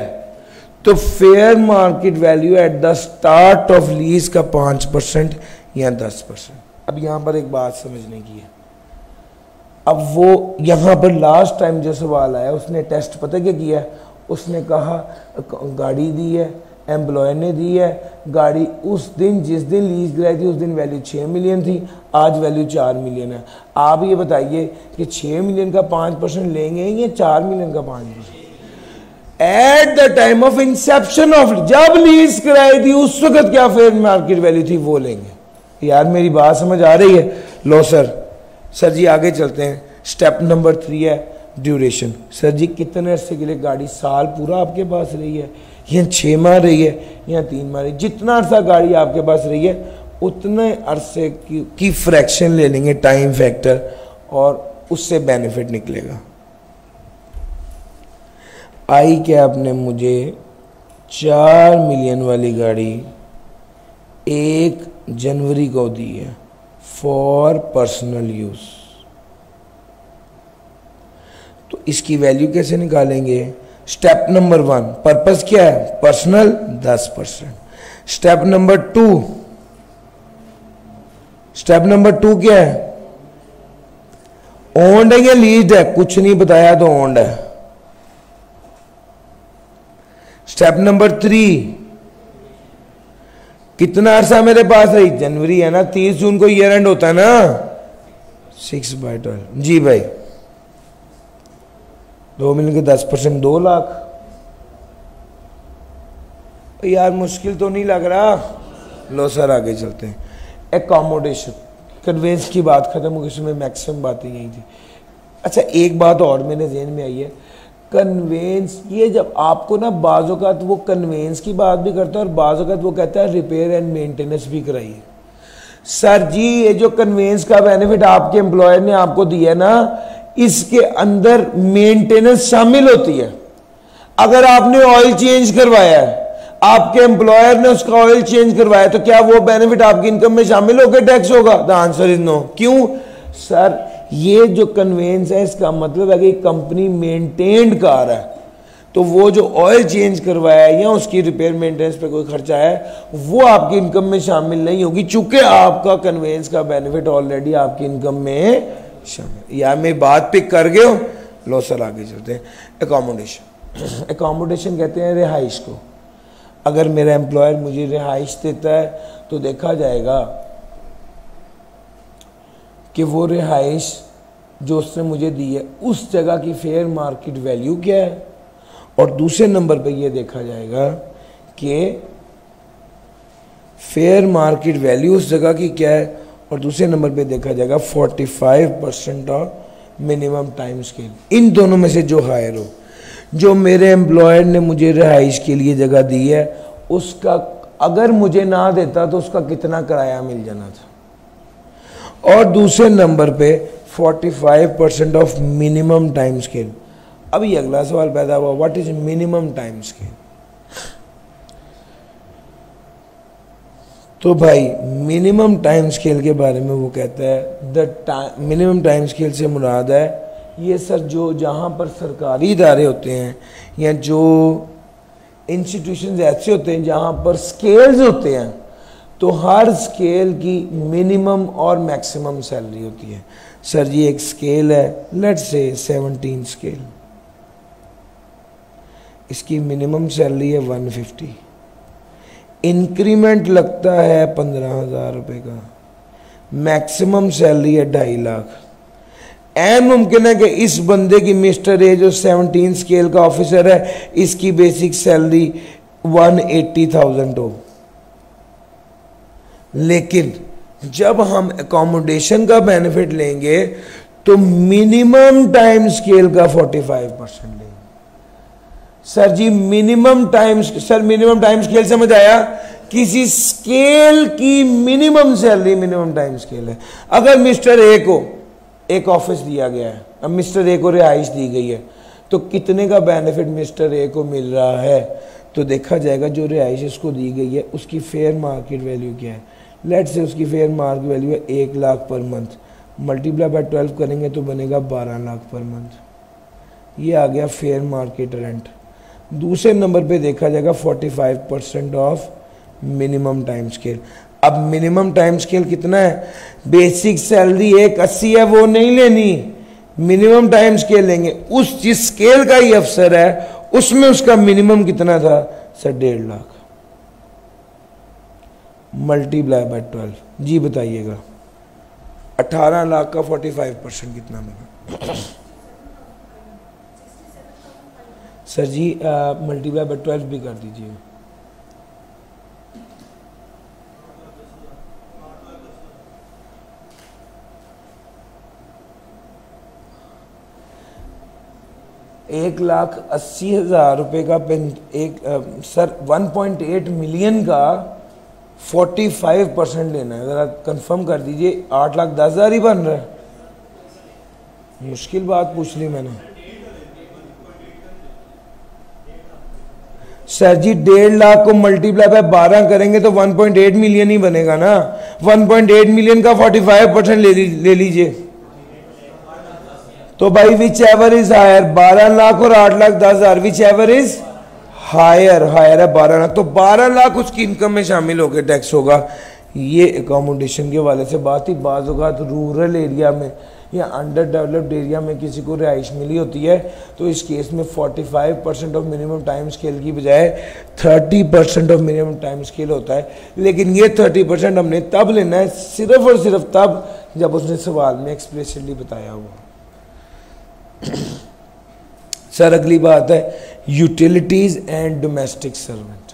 तो fair market value at the start of lease का 5% या 10%। अब यहां पर एक बात समझने की है। अब वो यहां पर लास्ट टाइम जो सवाल आया उसने टेस्ट पता क्या किया? उसने कहा गाड़ी दी है, एम्प्लॉयर ने दी है, गाड़ी उस दिन जिस दिन लीज गिराई थी उस दिन वैल्यू 6 मिलियन थी, आज वैल्यू 4 मिलियन है। आप ये बताइए कि 6 मिलियन का 5% लेंगे या 4 मिलियन का 5%? At the time of Inception of, जब लीज गिराई थी उस वक्त क्या फेयर मार्केट वैल्यू थी वो लेंगे। यार मेरी बात समझ आ रही है? लो सर जी आगे चलते हैं। स्टेप नंबर 3 है ड्यूरेशन। सर जी कितने अरसे के लिए गाड़ी, साल पूरा आपके पास रही है या 6 माह रही है या 3 माह रही है? जितना अरसा गाड़ी आपके पास रही है उतने अरसे की फ्रैक्शन ले लेंगे, टाइम फैक्टर, और उससे बेनिफिट निकलेगा। ICAP ने मुझे 4 मिलियन वाली गाड़ी 1 जनवरी को दी है फॉर पर्सनल यूज। तो इसकी वैल्यू कैसे निकालेंगे? स्टेप नंबर 1, पर्पस क्या है? पर्सनल 10%। स्टेप नंबर 2 क्या है? ओन्ड है या लीज्ड है? कुछ नहीं बताया तो ओन्ड है। स्टेप नंबर 3, कितना अरसा मेरे पास रही? जनवरी है ना, 30 जून को ईयर एंड होता है ना, 6/12। जी भाई, 2 मिलियन के 10% 2 लाख। यार मुश्किल तो नहीं लग रहा? लो सर आगे चलते हैं। एकोमोडेशन, कन्वेंस की बात खत्म हो गई, उसमें मैक्सिमम बातें यही थी। अच्छा एक बात और मेरे जहन में आई है, कन्वेंस, ये जब आपको ना बाज़ औक़ात वो कन्वेंस की बात भी करता है और बाज़ औक़ात वो कहता है रिपेयर एंड मेंटेनेंस भी कराइए। सर जी ये जो कन्वेंस का बेनिफिट आपके एम्प्लॉयर ने आपको दिया ना, इसके अंदर मेंटेनेंस शामिल होती है। अगर आपने ऑयल चेंज करवाया है, आपके एम्प्लॉयर ने उसका ऑयल चेंज करवाया, तो क्या वो बेनिफिट आपकी इनकम में शामिल होकर टैक्स होगा? The answer is no. क्यों? सर ये जो कन्वेंस है इसका मतलब है कि कंपनी मेंटेन्ड कार है, तो वो जो ऑयल चेंज करवाया है या उसकी रिपेयर मेंटेनेंस पे कोई खर्चा है वो आपकी इनकम में शामिल नहीं होगी, चूंकि आपका कन्वेंस का बेनिफिट ऑलरेडी आपकी इनकम में शामिल। या मैं बात पिक कर गए हो? लो सर आगे चलते हैं। एकोमोडेशन, एकोमोडेशन कहते हैं रिहाइश को। अगर मेरा एम्प्लॉयर मुझे रिहाइश देता है तो देखा जाएगा कि वो रिहाइश जो उसने मुझे दी है उस जगह की फेयर मार्केट वैल्यू क्या है, और दूसरे नंबर पे ये देखा जाएगा कि फेयर मार्केट वैल्यू उस जगह की क्या है, और दूसरे नंबर पे देखा जाएगा 45% ऑफ मिनिमम टाइम स्केल। इन दोनों में से जो हायर हो, जो मेरे एम्प्लॉयर ने मुझे रिहाइश के लिए जगह दी है उसका अगर मुझे ना देता तो उसका कितना किराया मिल जाना था, और दूसरे नंबर पे 45% ऑफ मिनिमम टाइम स्केल। अभी अगला सवाल पैदा हुआ, what is minimum time scale? तो भाई मिनिमम टाइम स्केल के बारे में वो कहता है द मिनिमम टाइम स्केल से मुराद है ये सर जो जहाँ पर सरकारी इदारे होते हैं या जो इंस्टीट्यूशंस ऐसे होते हैं जहाँ पर स्केल्स होते हैं, तो हर स्केल की मिनिमम और मैक्सिमम सैलरी होती है। सर जी एक स्केल है, लेट्स से 17 स्केल, इसकी मिनिमम सैलरी है 150, इंक्रीमेंट लगता है 15,000 रुपये का, मैक्सिमम सैलरी है 2.5 लाख। ऐन मुमकिन है कि इस बंदे की मिस्टर ए जो 17 स्केल का ऑफिसर है इसकी बेसिक सैलरी 180,000 हो, लेकिन जब हम एकोमोडेशन का बेनिफिट लेंगे तो मिनिमम टाइम स्केल का 45% लेंगे। Sir ji minimum time, sir minimum time scale समझ आया? किसी स्केल की minimum salary minimum time scale है। अगर मिस्टर ए को एक ऑफिस दिया गया है, अब मिस्टर ए को रिहाइश दी गई है, तो कितने का बेनिफिट मिस्टर ए को मिल रहा है? तो देखा जाएगा जो रिहाइश इसको दी गई है उसकी फेयर मार्केट वैल्यू क्या है। लेट से उसकी फेयर मार्केट वैल्यू है 1 lakh per month, multiply by 12 करेंगे तो बनेगा 12 लाख पर मंथ। ये आ गया फेयर मार्केट रेंट। दूसरे नंबर पे देखा जाएगा 45% ऑफ मिनिमम टाइम स्केल। अब मिनिमम टाइम स्केल कितना है? बेसिक सैलरी 180 है, वो नहीं लेनी, मिनिमम टाइम स्केल लेंगे। उस जिस स्केल का ही अफसर है उसमें उसका मिनिमम कितना था? Sir 1.5 lakh, multiply by 12। जी बताइएगा 18 लाख का 45% कितना मिला? सर जी मल्टीप्लाई बाय 12 भी कर दीजिए। $1,80,000 रुपये का सर 1.8 मिलियन का 45% लेना है। ज़रा कंफर्म कर दीजिए, 8,10,000 ही बन रहा है। मुश्किल बात पूछ ली मैंने। सर जी 1.5 लाख को मल्टीप्लाई बाय 12 करेंगे तो 1.8 मिलियन ही बनेगा ना। 1.8 मिलियन का 45% ले लीजिए। तो भाई whichever is higher, 12 lakh और 8,10,000, whichever is higher, higher है 12 लाख, तो 12 लाख उसकी इनकम में शामिल होकर टैक्स होगा। ये एकोमोडेशन के वाले से बात ही। बाज़ औक़ात रूरल एरिया में या अंडर डेवलप्ड एरिया में किसी को रिहाइश मिली होती है तो इस केस में 45% ऑफ मिनिमम टाइम स्केल की बजाय 30% ऑफ मिनिमम टाइम स्केल होता है। लेकिन ये 30% हमने तब लेना है सिर्फ और सिर्फ तब जब उसने सवाल में एक्सप्रेसली बताया हुआ। सर अगली बात है यूटिलिटीज एंड डोमेस्टिक सर्वेंट।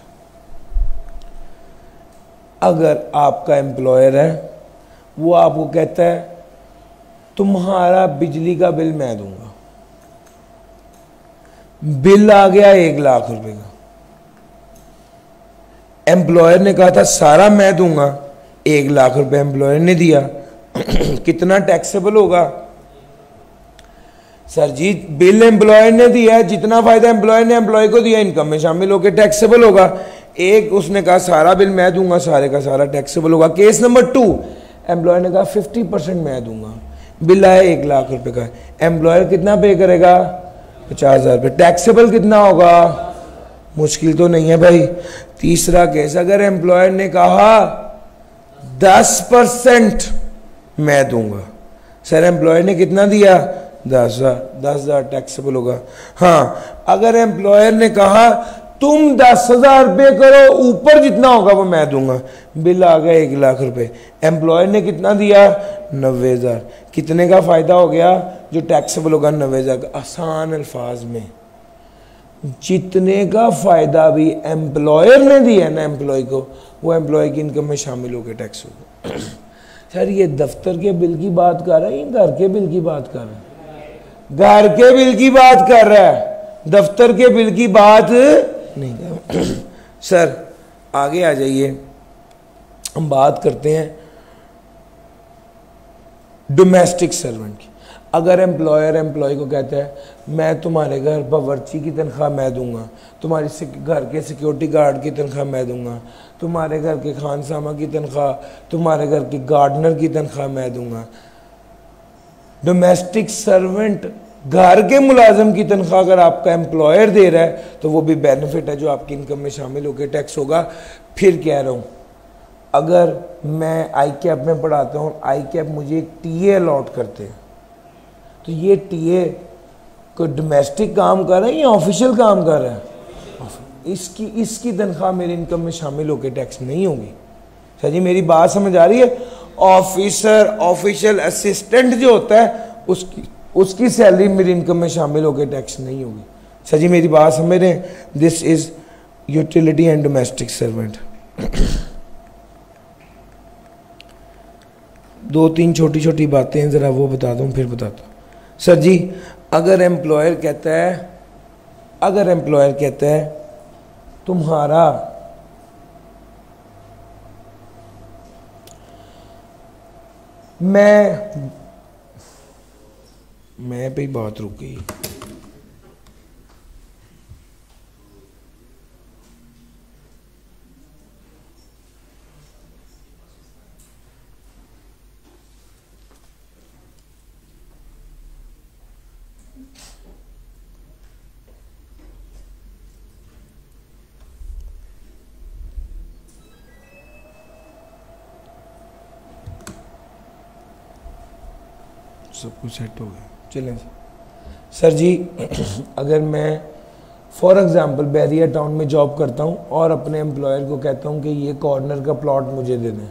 अगर आपका एम्प्लॉयर है वो आपको कहता है तुम्हारा बिजली का बिल मैं दूंगा, बिल आ गया 1 लाख रुपए का, एम्प्लॉयर ने कहा था सारा मैं दूंगा, 1 लाख रुपए एम्प्लॉयर ने दिया, कितना टैक्सेबल होगा? सर जी बिल एम्प्लॉयर ने दिया है, जितना फायदा एम्प्लॉयर ने एम्प्लॉय को दिया इनकम में शामिल होकर टैक्सेबल होगा। एक उसने कहा सारा बिल मैं दूंगा, सारे का सारा टैक्सेबल होगा। केस नंबर 2, एम्प्लॉयर ने कहा 50% मैं दूंगा, बिल आया 1 लाख रुपए का, एम्प्लॉयर कितना पे करेगा? 50,000 रुपये। टैक्सेबल कितना होगा? मुश्किल तो नहीं है भाई। तीसरा केस, अगर एम्प्लॉयर ने कहा 10% मैं दूंगा, सर एम्प्लॉयर ने कितना दिया? 10,000 टैक्सेबल होगा। हाँ, अगर एम्प्लॉयर ने कहा तुम 10,000 रुपये करो, ऊपर जितना होगा वो मैं दूंगा, बिल आ गया 1 लाख रुपए, एम्प्लॉयर ने कितना दिया? 90,000। कितने का फायदा हो गया जो टैक्सेबल होगा? 90,000 का। आसान अल्फाज में जितने का फायदा भी एम्प्लॉयर ने दिया ना एम्प्लॉय को, वो एम्प्लॉय की इनकम में शामिल होकर टैक्स होगा। सर ये दफ्तर के बिल की बात कर रहे हैं, घर के बिल की बात कर रहे हैं? घर के बिल की बात कर रहा है, दफ्तर के बिल की बात नहीं कर। सर आगे आ जाइए, हम बात करते हैं डोमेस्टिक सर्वेंट की। अगर एम्प्लॉयर एम्प्लॉय को कहता है मैं तुम्हारे घर बावर्ची की तनख्वाह मैं दूंगा, तुम्हारे घर के सिक्योरिटी गार्ड की तनख्वाह मैं दूंगा, तुम्हारे घर के खानसामा की तनख्वाह, तुम्हारे घर के गार्डनर की तनख्वाह मैं दूंगा। डोमेस्टिक सर्वेंट घर के मुलाजिम की तनख्वाह अगर आपका एम्प्लॉयर दे रहा है तो वो भी बेनिफिट है जो आपकी इनकम में शामिल होकर टैक्स होगा। फिर कह रहा हूँ, अगर मैं आई कैप में पढ़ाता हूँ, आई कैप मुझे एक टीए अलॉट करते हैं, तो ये टीए कोई डोमेस्टिक काम कर रहा है या ऑफिशियल काम कर रहा है? इसकी तनख्वाह मेरी इनकम में शामिल होकर टैक्स नहीं होगी। सर जी मेरी बात समझ आ रही है? ऑफिसर ऑफिशियल असिस्टेंट जो होता है उसकी सैलरी मेरी इनकम में शामिल होकर टैक्स नहीं होगी। सर जी मेरी बात समझ रहे हैं? This is utility and domestic servant. 2-3 छोटी छोटी बातें हैं, जरा वो बता दूं फिर बताता हूं। सर जी अगर एम्प्लॉयर कहता है तुम्हारा मैं पे बात रुक गई। सब कुछ सेट हो गया, चलें सर जी। अगर मैं फॉर एग्जांपल बैरिया टाउन में जॉब करता हूं और अपने एम्प्लॉयर को कहता हूं कि ये कॉर्नर का प्लॉट मुझे दे दें,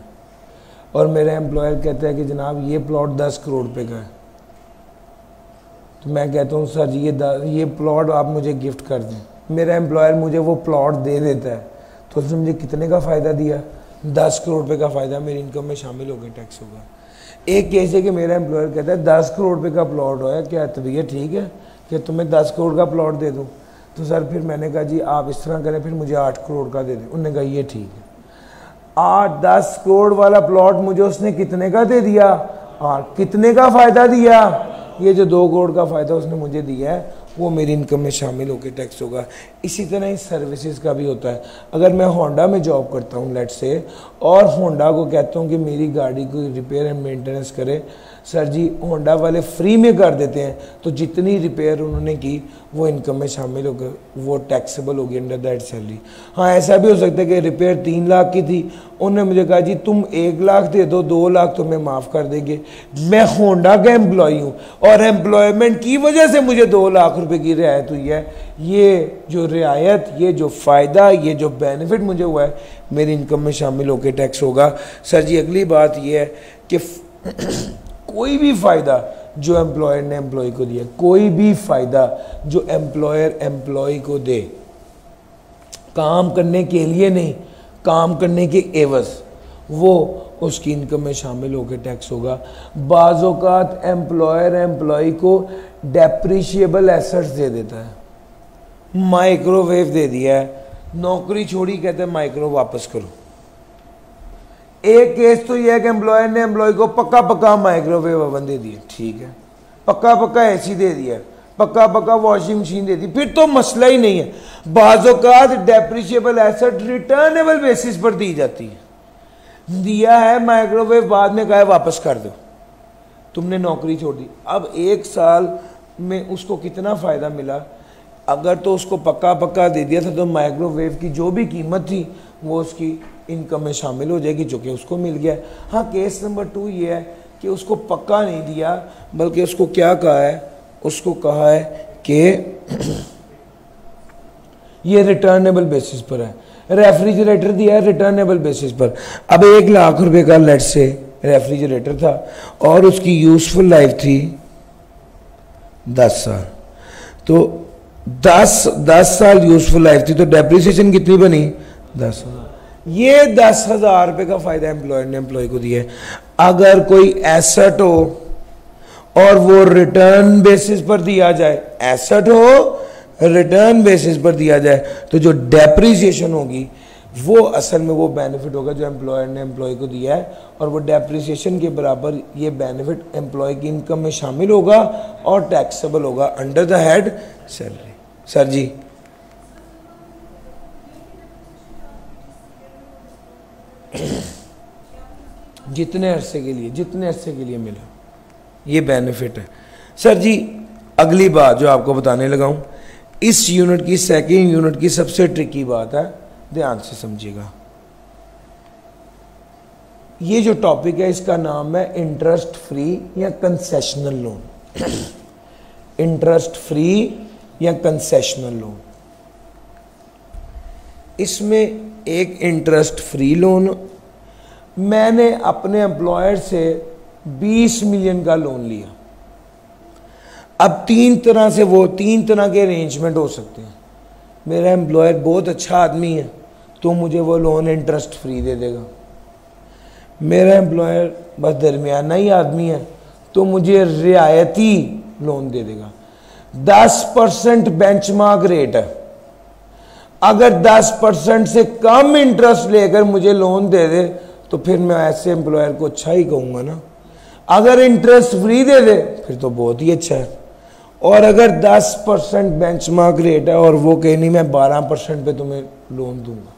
और मेरा एम्प्लॉयर कहता है कि जनाब ये प्लॉट 10 करोड़ रुपए का है, तो मैं कहता हूं सर जी ये प्लॉट आप मुझे गिफ्ट कर दें। मेरा एम्प्लॉयर मुझे वो प्लॉट दे देता है, तो उसने मुझे कितने का फ़ायदा दिया? 10 करोड़ रुपए का फ़ायदा मेरी इनकम में शामिल होकर टैक्स होगा। एक केस है कि मेरा एम्प्लॉयर कहता है 10 करोड़ रुपए का प्लॉट है, क्या तबीयत ठीक है कि तुम्हें 10 करोड़ का प्लॉट दे दूं? तो सर फिर मैंने कहा जी आप इस तरह करें, फिर मुझे 8 करोड़ का दे दें। उन्होंने कहा ये ठीक है। 8-10 करोड़ वाला प्लॉट मुझे उसने कितने का दे दिया? कितने का फ़ायदा दिया? ये जो 2 करोड़ का फ़ायदा उसने मुझे दिया है वो मेरी इनकम में शामिल होकर टैक्स होगा। इसी तरह ही सर्विसेज का भी होता है। अगर मैं होंडा में जॉब करता हूँ लेट से, और होंडा को कहता हूँ कि मेरी गाड़ी को रिपेयर एंड मेंटेनेंस करे, सर जी होंडा वाले फ्री में कर देते हैं, तो जितनी रिपेयर उन्होंने की वो इनकम में शामिल होकर वो टैक्सेबल होगी अंडर दैट सैलरी। हाँ ऐसा भी हो सकता है कि रिपेयर 3 लाख की थी, उन्होंने मुझे कहा जी तुम 1 लाख दे दो, 2 लाख तुम्हें माफ़ कर देंगे। मैं होंडा का एम्प्लॉई हूँ और एम्प्लॉयमेंट की वजह से मुझे 2 लाख रुपए की रियायत हुई है। ये जो रियायत, ये जो फ़ायदा, ये जो बेनिफिट मुझे हुआ है मेरी इनकम में शामिल होकर टैक्स होगा। सर जी अगली बात ये है कि कोई भी फ़ायदा जो एम्प्लॉयर ने एम्प्लॉय को दिया, कोई भी फ़ायदा जो एम्प्लॉयर एम्प्लॉय को दे, काम करने के लिए नहीं, काम करने के एवज, वो उसकी इनकम में शामिल होकर टैक्स होगा। बाज़ औक़ात एम्प्लॉयर एम्प्लॉय को डेप्रिशिएबल एसेट्स दे देता है, माइक्रोवेव दे दिया है, नौकरी छोड़ी, कहते हैं माइक्रो वापस करो। एक केस तो यह है कि एम्प्लॉयर ने एम्प्लॉय को पक्का पक्का माइक्रोवेव ओवन दे दिया, ठीक है, पक्का पक्का एसी दे दिया, पक्का पक्का वॉशिंग मशीन दे दी, फिर तो मसला ही नहीं है। बाज़ औक़ात डेप्रिशिएबल एसेट रिटर्नेबल बेसिस पर दी जाती है, दिया है माइक्रोवेव, बाद में कहा है वापस कर दो, तुमने नौकरी छोड़ दी। अब 1 साल में उसको कितना फ़ायदा मिला? अगर तो उसको पक्का पक्का दे दिया था तो माइक्रोवेव की जो भी कीमत थी वो उसकी इनकम में शामिल हो जाएगी, जो कि उसको मिल गया। हाँ, केस नंबर 2 ये है कि उसको पक्का नहीं दिया, बल्कि उसको क्या कहा है, उसको कहा है कि ये रिटर्नेबल बेसिस पर है। रेफ्रिजरेटर दिया है रिटर्नेबल बेसिस पर। अब 1 लाख रुपए का लेट से रेफ्रिजरेटर था और उसकी यूजफुल लाइफ थी 10 साल, तो 10 साल यूजफुल लाइफ थी, तो डेप्रिसिएशन कितनी बनी? 10,000। ये 10,000 रुपए का फायदा एम्प्लॉयर ने एम्प्लॉय को दिया है। अगर कोई एसेट हो और वो रिटर्न बेसिस पर दिया जाए, एसेट हो रिटर्न बेसिस पर दिया जाए, तो जो डेप्रिसिएशन होगी वो असल में वो बेनिफिट होगा जो एम्प्लॉयर ने एम्प्लॉय को दिया है, और वो डेप्रिसिएशन के बराबर ये बेनिफिट एम्प्लॉय की इनकम में शामिल होगा और टैक्सेबल होगा under the head salary. Sir ji, जितने अरसे के लिए मिला ये बेनिफिट है। सर जी, अगली बात जो आपको बताने लगा हूं, इस यूनिट की सेकंड यूनिट की सबसे ट्रिकी बात है, ध्यान से समझिएगा। ये जो टॉपिक है इसका नाम है इंटरेस्ट फ्री या कंसेशनल लोन। इंटरेस्ट फ्री या कंसेशनल लोन। इसमें एक इंटरेस्ट फ्री लोन, मैंने अपने एम्प्लॉयर से 20 मिलियन का लोन लिया। अब 3 तरह के अरेंजमेंट हो सकते हैं। मेरा एम्प्लॉयर बहुत अच्छा आदमी है तो मुझे वो लोन इंटरेस्ट फ्री दे देगा। मेरा एम्प्लॉयर बस दरमियाना ही आदमी है तो मुझे रियायती लोन दे देगा। 10% बेंचमार्क रेट है। अगर 10% से कम इंटरेस्ट लेकर मुझे लोन दे दे तो फिर मैं ऐसे एम्प्लॉयर को अच्छा ही कहूंगा ना। अगर इंटरेस्ट फ्री दे दे फिर तो बहुत ही अच्छा है। और अगर 10% बेंचमार्क रेट है और वो कहे नहीं मैं 12% पे तुम्हें लोन दूंगा,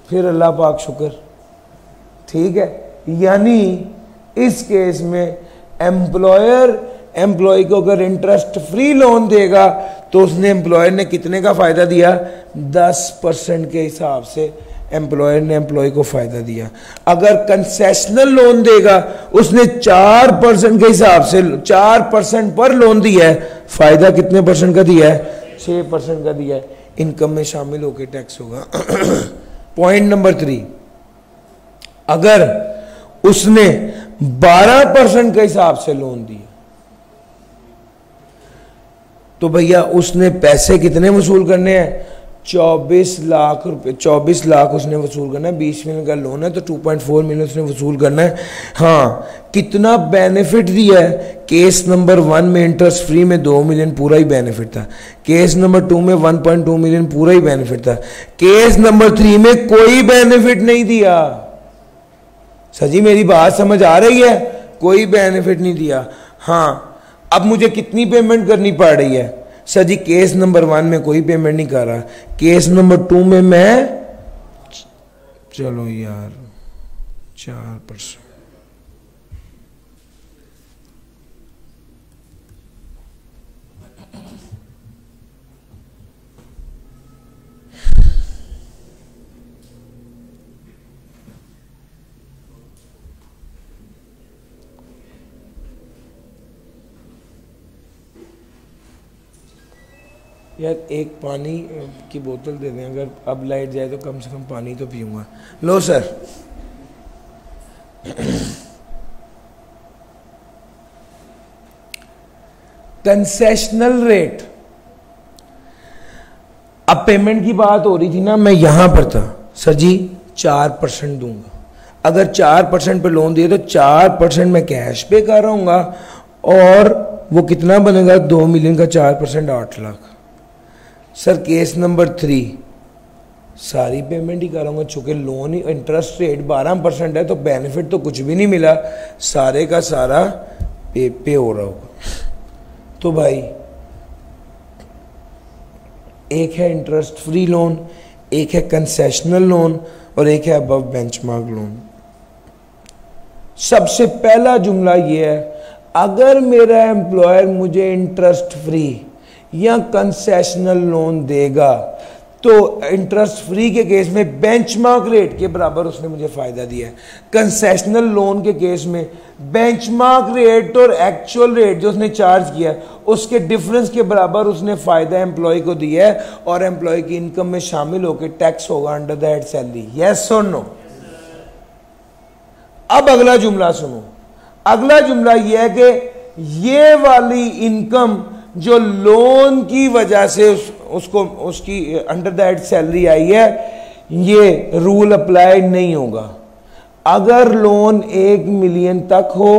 फिर अल्लाह पाक शुक्र, ठीक है। यानी इस केस में एम्प्लॉयर एम्प्लॉय को अगर इंटरेस्ट फ्री लोन देगा तो उसने एम्प्लॉयर ने कितने का फायदा दिया? 10% के हिसाब से एम्प्लॉयर ने एम्प्लॉय को फायदा दिया। अगर कंसेशनल लोन देगा उसने 4% के हिसाब से 4% पर लोन दिया है, फायदा कितने परसेंट का दिया है? 6% का दिया है। इनकम में शामिल होकर टैक्स होगा। पॉइंट नंबर 3, अगर उसने 12% के हिसाब से लोन दिया तो भैया उसने पैसे कितने वसूल करने हैं? 24 लाख रुपए, 24 लाख उसने वसूल करना है। 20 मिलियन का लोन है तो 2.4 मिलियन उसने वसूल करना है। हाँ, कितना बेनिफिट दिया है? केस नंबर 1 में इंटरेस्ट फ्री में 2 मिलियन पूरा ही बेनिफिट था। केस नंबर 2 में 1.2 मिलियन पूरा ही बेनिफिट था। केस नंबर 3 में कोई बेनिफिट नहीं दिया। सर जी मेरी बात समझ आ रही है? कोई बेनिफिट नहीं दिया। हाँ, अब मुझे कितनी पेमेंट करनी पड़ रही है? सर जी केस नंबर 1 में कोई पेमेंट नहीं कर रहा, केस नंबर 2 में मैं, चलो यार 4%, यार एक पानी की बोतल दे दें, अगर अब लाइट जाए तो कम से कम पानी तो पीऊंगा। लो सर। कंसेशनल रेट, अब पेमेंट की बात हो रही थी ना, मैं यहां पर था। सर जी 4% दूंगा। अगर 4% पे लोन दिए तो 4% मैं कैश पे कर रहा हूँ और वो कितना बनेगा, 2 मिलियन का 4% 8 लाख। सर केस नंबर 3 सारी पेमेंट ही कराऊंगा, चूंकि लोन ही इंटरेस्ट रेट 12% है तो बेनिफिट तो कुछ भी नहीं मिला, सारे का सारा पे हो रहा होगा। तो भाई एक है इंटरेस्ट फ्री लोन, एक है कंसेशनल लोन और एक है अबव बेंचमार्क लोन। सबसे पहला जुमला ये है, अगर मेरा एम्प्लॉयर मुझे इंटरेस्ट फ्री या कंसेशनल लोन देगा तो इंटरेस्ट फ्री के केस में बेंचमार्क रेट के बराबर उसने मुझे फायदा दिया है। कंसेशनल लोन के केस में बेंचमार्क रेट और एक्चुअल रेट जो उसने चार्ज किया उसके डिफरेंस के बराबर उसने फायदा एम्प्लॉय को दिया है और एम्प्लॉय की इनकम में शामिल होकर टैक्स होगा under the head salary. Yes और नो? अब अगला जुमला सुनो। अगला जुमला यह है कि ये वाली इनकम जो लोन की वजह से उसको उसकी अंडर द हेड सैलरी आई है, ये रूल अप्लाई नहीं होगा। अगर लोन 1 मिलियन तक हो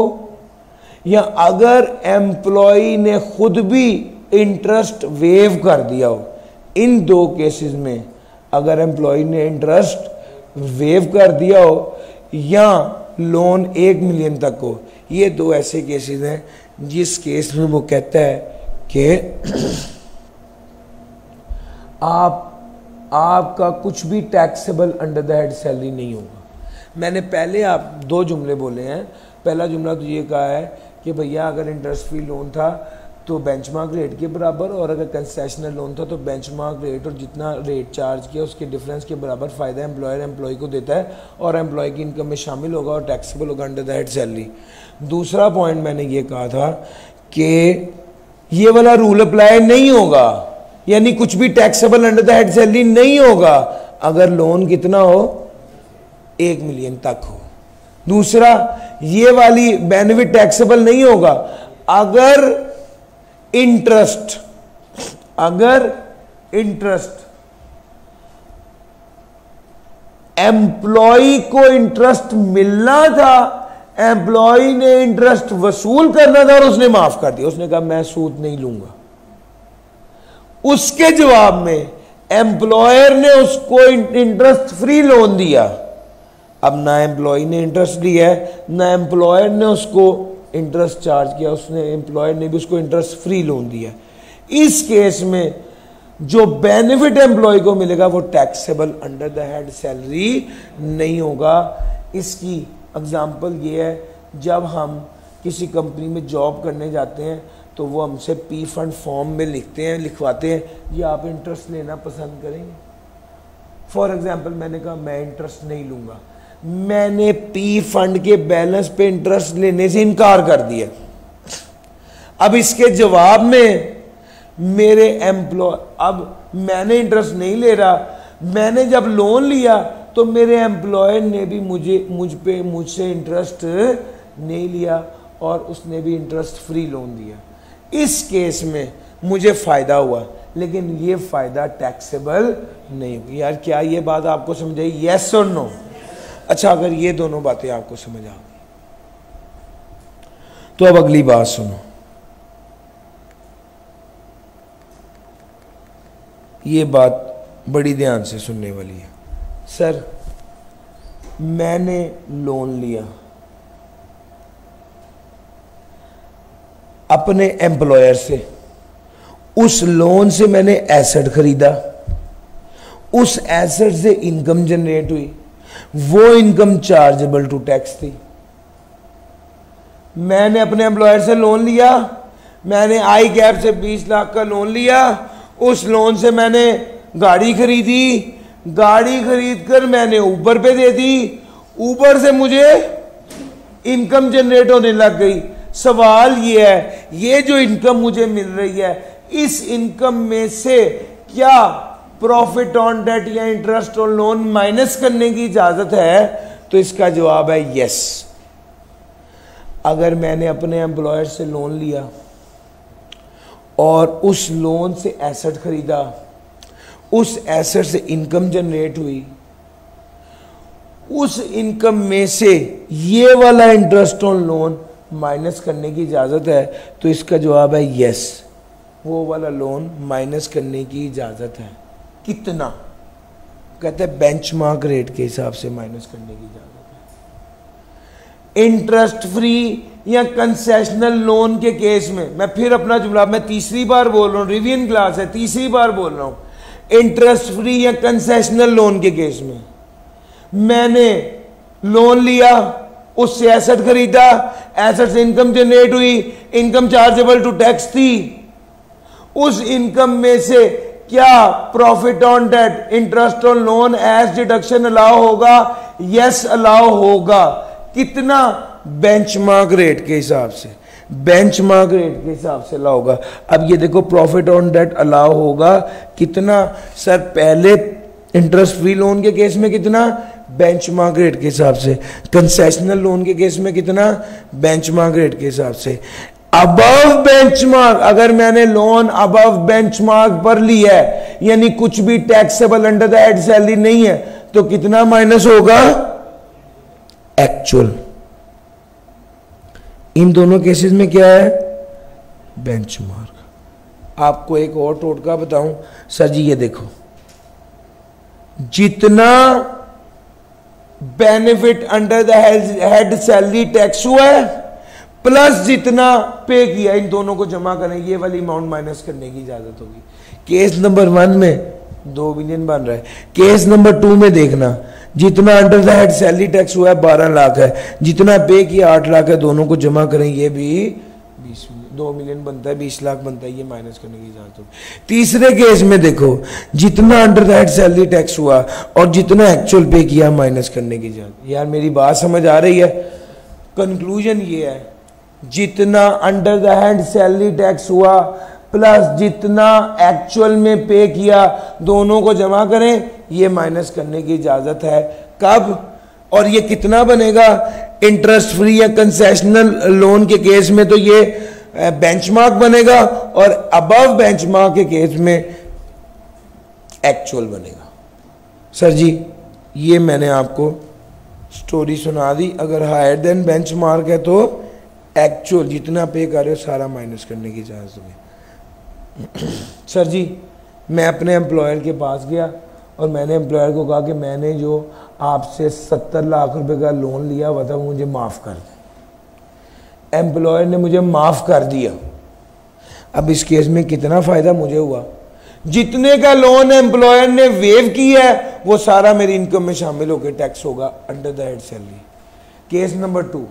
या अगर एम्प्लॉय ने खुद भी इंटरेस्ट वेव कर दिया हो, इन 2 केसेस में अगर एम्प्लॉय ने इंटरेस्ट वेव कर दिया हो या लोन 1 मिलियन तक हो, ये 2 ऐसे केसेस हैं जिस केस में वो कहता है कि आपका कुछ भी taxable under the head salary नहीं होगा। मैंने पहले 2 जुमले बोले हैं। पहला जुमला तो ये कहा है कि भैया अगर इंटरेस्ट फ्री लोन था तो बेंचमार्क रेट के बराबर, और अगर कंसेशनल लोन था तो बेंचमार्क रेट और जितना रेट चार्ज किया उसके डिफरेंस के बराबर फायदा एम्प्लॉयर एम्प्लॉय को देता है और एम्प्लॉय की इनकम में शामिल होगा और टैक्सेबल होगा अंडर द हेड सैलरी। दूसरा पॉइंट मैंने ये कहा था कि ये वाला रूल अप्लाई नहीं होगा, यानी कुछ भी taxable under the head salary नहीं होगा अगर लोन कितना हो, 1 मिलियन तक हो। दूसरा, ये वाली बेनिफिट टैक्सेबल नहीं होगा अगर इंटरेस्ट एम्प्लॉय को इंटरेस्ट मिलना था, एम्प्लॉय ने इंटरेस्ट वसूल करना था और उसने माफ कर दिया, उसने कहा मैं सूद नहीं लूंगा। उसके जवाब में एम्प्लॉयर ने उसको इंटरेस्ट फ्री लोन दिया। अब ना एम्प्लॉय ने इंटरेस्ट लिया है ना एम्प्लॉयर ने उसको इंटरेस्ट चार्ज किया, उसने एम्प्लॉयर ने भी उसको इंटरेस्ट फ्री लोन दिया। इस केस में जो बेनिफिट एम्प्लॉय को मिलेगा वो taxable under the head salary नहीं होगा। इसकी एग्जाम्पल ये है, जब हम किसी कंपनी में जॉब करने जाते हैं तो वो हमसे पी फंड फॉर्म में लिखवाते हैं, ये आप इंटरेस्ट लेना पसंद करेंगे? फॉर एग्जाम्पल मैंने कहा मैं इंटरेस्ट नहीं लूंगा, मैंने पी फंड के बैलेंस पे इंटरेस्ट लेने से इनकार कर दिया। अब इसके जवाब में मेरे एम्प्लॉय, अब मैंने इंटरेस्ट नहीं ले रहा, मैंने जब लोन लिया तो मेरे एम्प्लॉयर ने भी मुझसे इंटरेस्ट नहीं लिया और उसने भी इंटरेस्ट फ्री लोन दिया। इस केस में मुझे फायदा हुआ, लेकिन ये फायदा टैक्सेबल नहीं हुआ। यार क्या ये बात आपको समझ आई? यस और नो? अच्छा, अगर ये दोनों बातें आपको समझ आ गई तो अब अगली बात सुनो। ये बात बड़ी ध्यान से सुनने वाली है। सर मैंने लोन लिया अपने एम्प्लॉयर से, उस लोन से मैंने एसेट खरीदा, उस एसेट से इनकम जनरेट हुई, वो इनकम चार्जेबल टू टैक्स थी। मैंने अपने एम्प्लॉयर से लोन लिया, मैंने आई कैप से 20 लाख का लोन लिया, उस लोन से मैंने गाड़ी खरीदी, गाड़ी खरीदकर मैंने ऊबर पे दे दी, ऊबर से मुझे इनकम जनरेट होने लग गई। सवाल ये है, ये जो इनकम मुझे मिल रही है, इस इनकम में से क्या प्रॉफिट ऑन डेट या इंटरेस्ट ऑन लोन माइनस करने की इजाजत है? तो इसका जवाब है यस। अगर मैंने अपने एम्प्लॉयर से लोन लिया और उस लोन से एसेट खरीदा, उस एसेट से इनकम जनरेट हुई, उस इनकम में से ये वाला इंटरेस्ट ऑन लोन माइनस करने की इजाज़त है, तो इसका जवाब है यस, वो वाला लोन माइनस करने की इजाज़त है। कितना? कहते हैं बेंचमार्क रेट के हिसाब से माइनस करने की इजाज़त है। इंटरेस्ट फ्री या कंसेशनल लोन के केस में, मैं फिर अपना जुमला मैं तीसरी बार बोल रहा हूँ, रिवीजन क्लास है, तीसरी बार बोल रहा हूँ। इंटरेस्ट फ्री या कंसेशनल लोन के केस में मैंने लोन लिया, उससे एसेट खरीदा, एसेट से इनकम जनरेट हुई, इनकम चार्जेबल टू टैक्स थी, उस इनकम में से क्या profit on debt, interest on loan as deduction allow होगा? यस अलाउ होगा। कितना? बेंचमार्क रेट के हिसाब से, बेंचमार्क रेट के हिसाब से अलाउ होगा। अब ये देखो प्रॉफिट ऑन डेट अलाउ होगा कितना? सर पहले इंटरेस्ट फ्री लोन के केस में कितना? बेंचमार्क रेट के हिसाब से। कंसेशनल लोन के केस में कितना? बेंचमार्क रेट के हिसाब से। अबव बेंचमार्क, अगर मैंने लोन अबव बेंचमार्क पर लिया है, यानी कुछ भी taxable under the head salary नहीं है, तो कितना माइनस होगा? एक्चुअल। इन दोनों केसेस में क्या है? बेंचमार्क। आपको एक और टोटका बताऊं सर जी, ये देखो, जितना benefit under the head salary tax हुआ है प्लस जितना पे किया, इन दोनों को जमा करें, ये वाली अमाउंट माइनस करने की इजाजत होगी। केस नंबर 1 में 2 बिलियन बन रहा है, केस नंबर 2 में देखना जितना under the head salary tax हुआ है 12 लाख है, जितना पे किया 8 लाख है, दोनों को जमा करें, ये भी 2 मिलियन बनता है, 20 लाख बनता है, ये माइनस करने की इजाजत होगी। तीसरे केस में देखो, जितना under the head salary tax हुआ और जितना एक्चुअल पे किया माइनस करने की इजाजत। यार मेरी बात समझ आ रही है? कंक्लूजन ये है, जितना under the head salary tax हुआ प्लस जितना एक्चुअल में पे किया, दोनों को जमा करें, ये माइनस करने की इजाजत है। कब? और ये कितना बनेगा? इंटरेस्ट फ्री या कंसेशनल लोन के केस में तो ये बेंचमार्क बनेगा, और अबव बेंचमार्क के केस में एक्चुअल बनेगा। सर जी ये मैंने आपको स्टोरी सुना दी, अगर हायर देन बेंचमार्क है तो एक्चुअल जितना पे कर रहे हो सारा माइनस करने की इजाजत होगी। सर जी मैं अपने एम्प्लॉयर के पास गया और मैंने एम्प्लॉयर को कहा कि मैंने जो आपसे 70 लाख रुपए का लोन लिया हुआ था मुझे माफ़ कर दें। एम्प्लॉयर ने मुझे माफ़ कर दिया। अब इस केस में कितना फ़ायदा मुझे हुआ? जितने का लोन एम्प्लॉयर ने वेव किया है वो सारा मेरी इनकम में शामिल होकर टैक्स होगा under the head salary. Case number 2,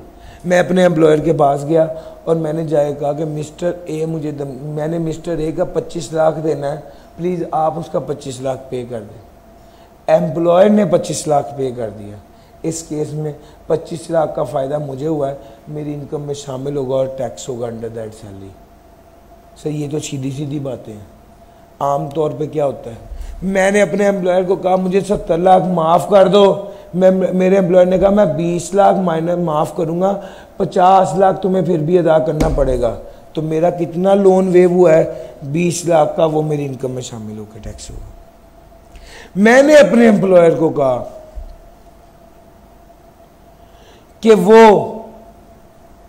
मैं अपने एम्प्लॉयर के पास गया और मैंने जाके कहा कि मिस्टर ए मैंने मिस्टर ए का 25 लाख देना है, प्लीज़ आप उसका 25 लाख पे कर दें। एम्प्लॉयर ने 25 लाख पे कर दिया। इस केस में 25 लाख का फ़ायदा मुझे हुआ है, मेरी इनकम में शामिल होगा और टैक्स होगा अंडर दैट सैलरी। सर ये तो सीधी सीधी बातें हैं। आम तौर पे क्या होता है, मैंने अपने एम्प्लॉयर को कहा मुझे 70 लाख माफ़ कर दो, मेरे एम्प्लॉयर ने कहा मैं 20 लाख माफ़ करूँगा, 50 लाख तुम्हें फिर भी अदा करना पड़ेगा। तो मेरा कितना लोन वेव हुआ है? 20 लाख का, वो मेरी इनकम में शामिल होकर टैक्स होगा। मैंने अपने एम्प्लॉयर को कहा कि वो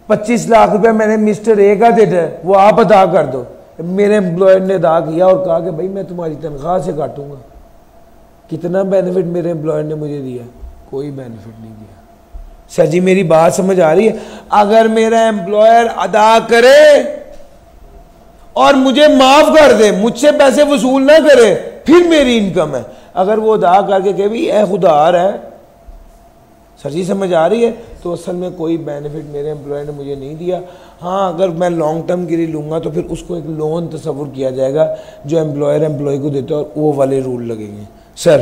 25 लाख रुपए मैंने मिस्टर ए का देना है, वो आप अदा कर दो। मेरे एम्प्लॉयर ने अदा किया और कहा कि भाई मैं तुम्हारी तनख्वाह से काटूंगा। कितना बेनिफिट मेरे एम्प्लॉयर ने मुझे दिया? कोई बेनिफिट नहीं दिया। सर जी मेरी बात समझ आ रही है? अगर मेरा एम्प्लॉयर अदा करे और मुझे माफ कर दे, मुझसे पैसे वसूल ना करे, फिर मेरी इनकम है। अगर वो अदा करके कहे भी ए खुदार है, सर जी समझ आ रही है? तो असल में कोई बेनिफिट मेरे एम्प्लॉयर ने मुझे नहीं दिया। हाँ अगर मैं लॉन्ग टर्म के लिए लूँगा तो फिर उसको एक लोन तस्वुर किया जाएगा जो एम्प्लॉयर एम्प्लॉय को देता है और वो वाले रूल लगेंगे। सर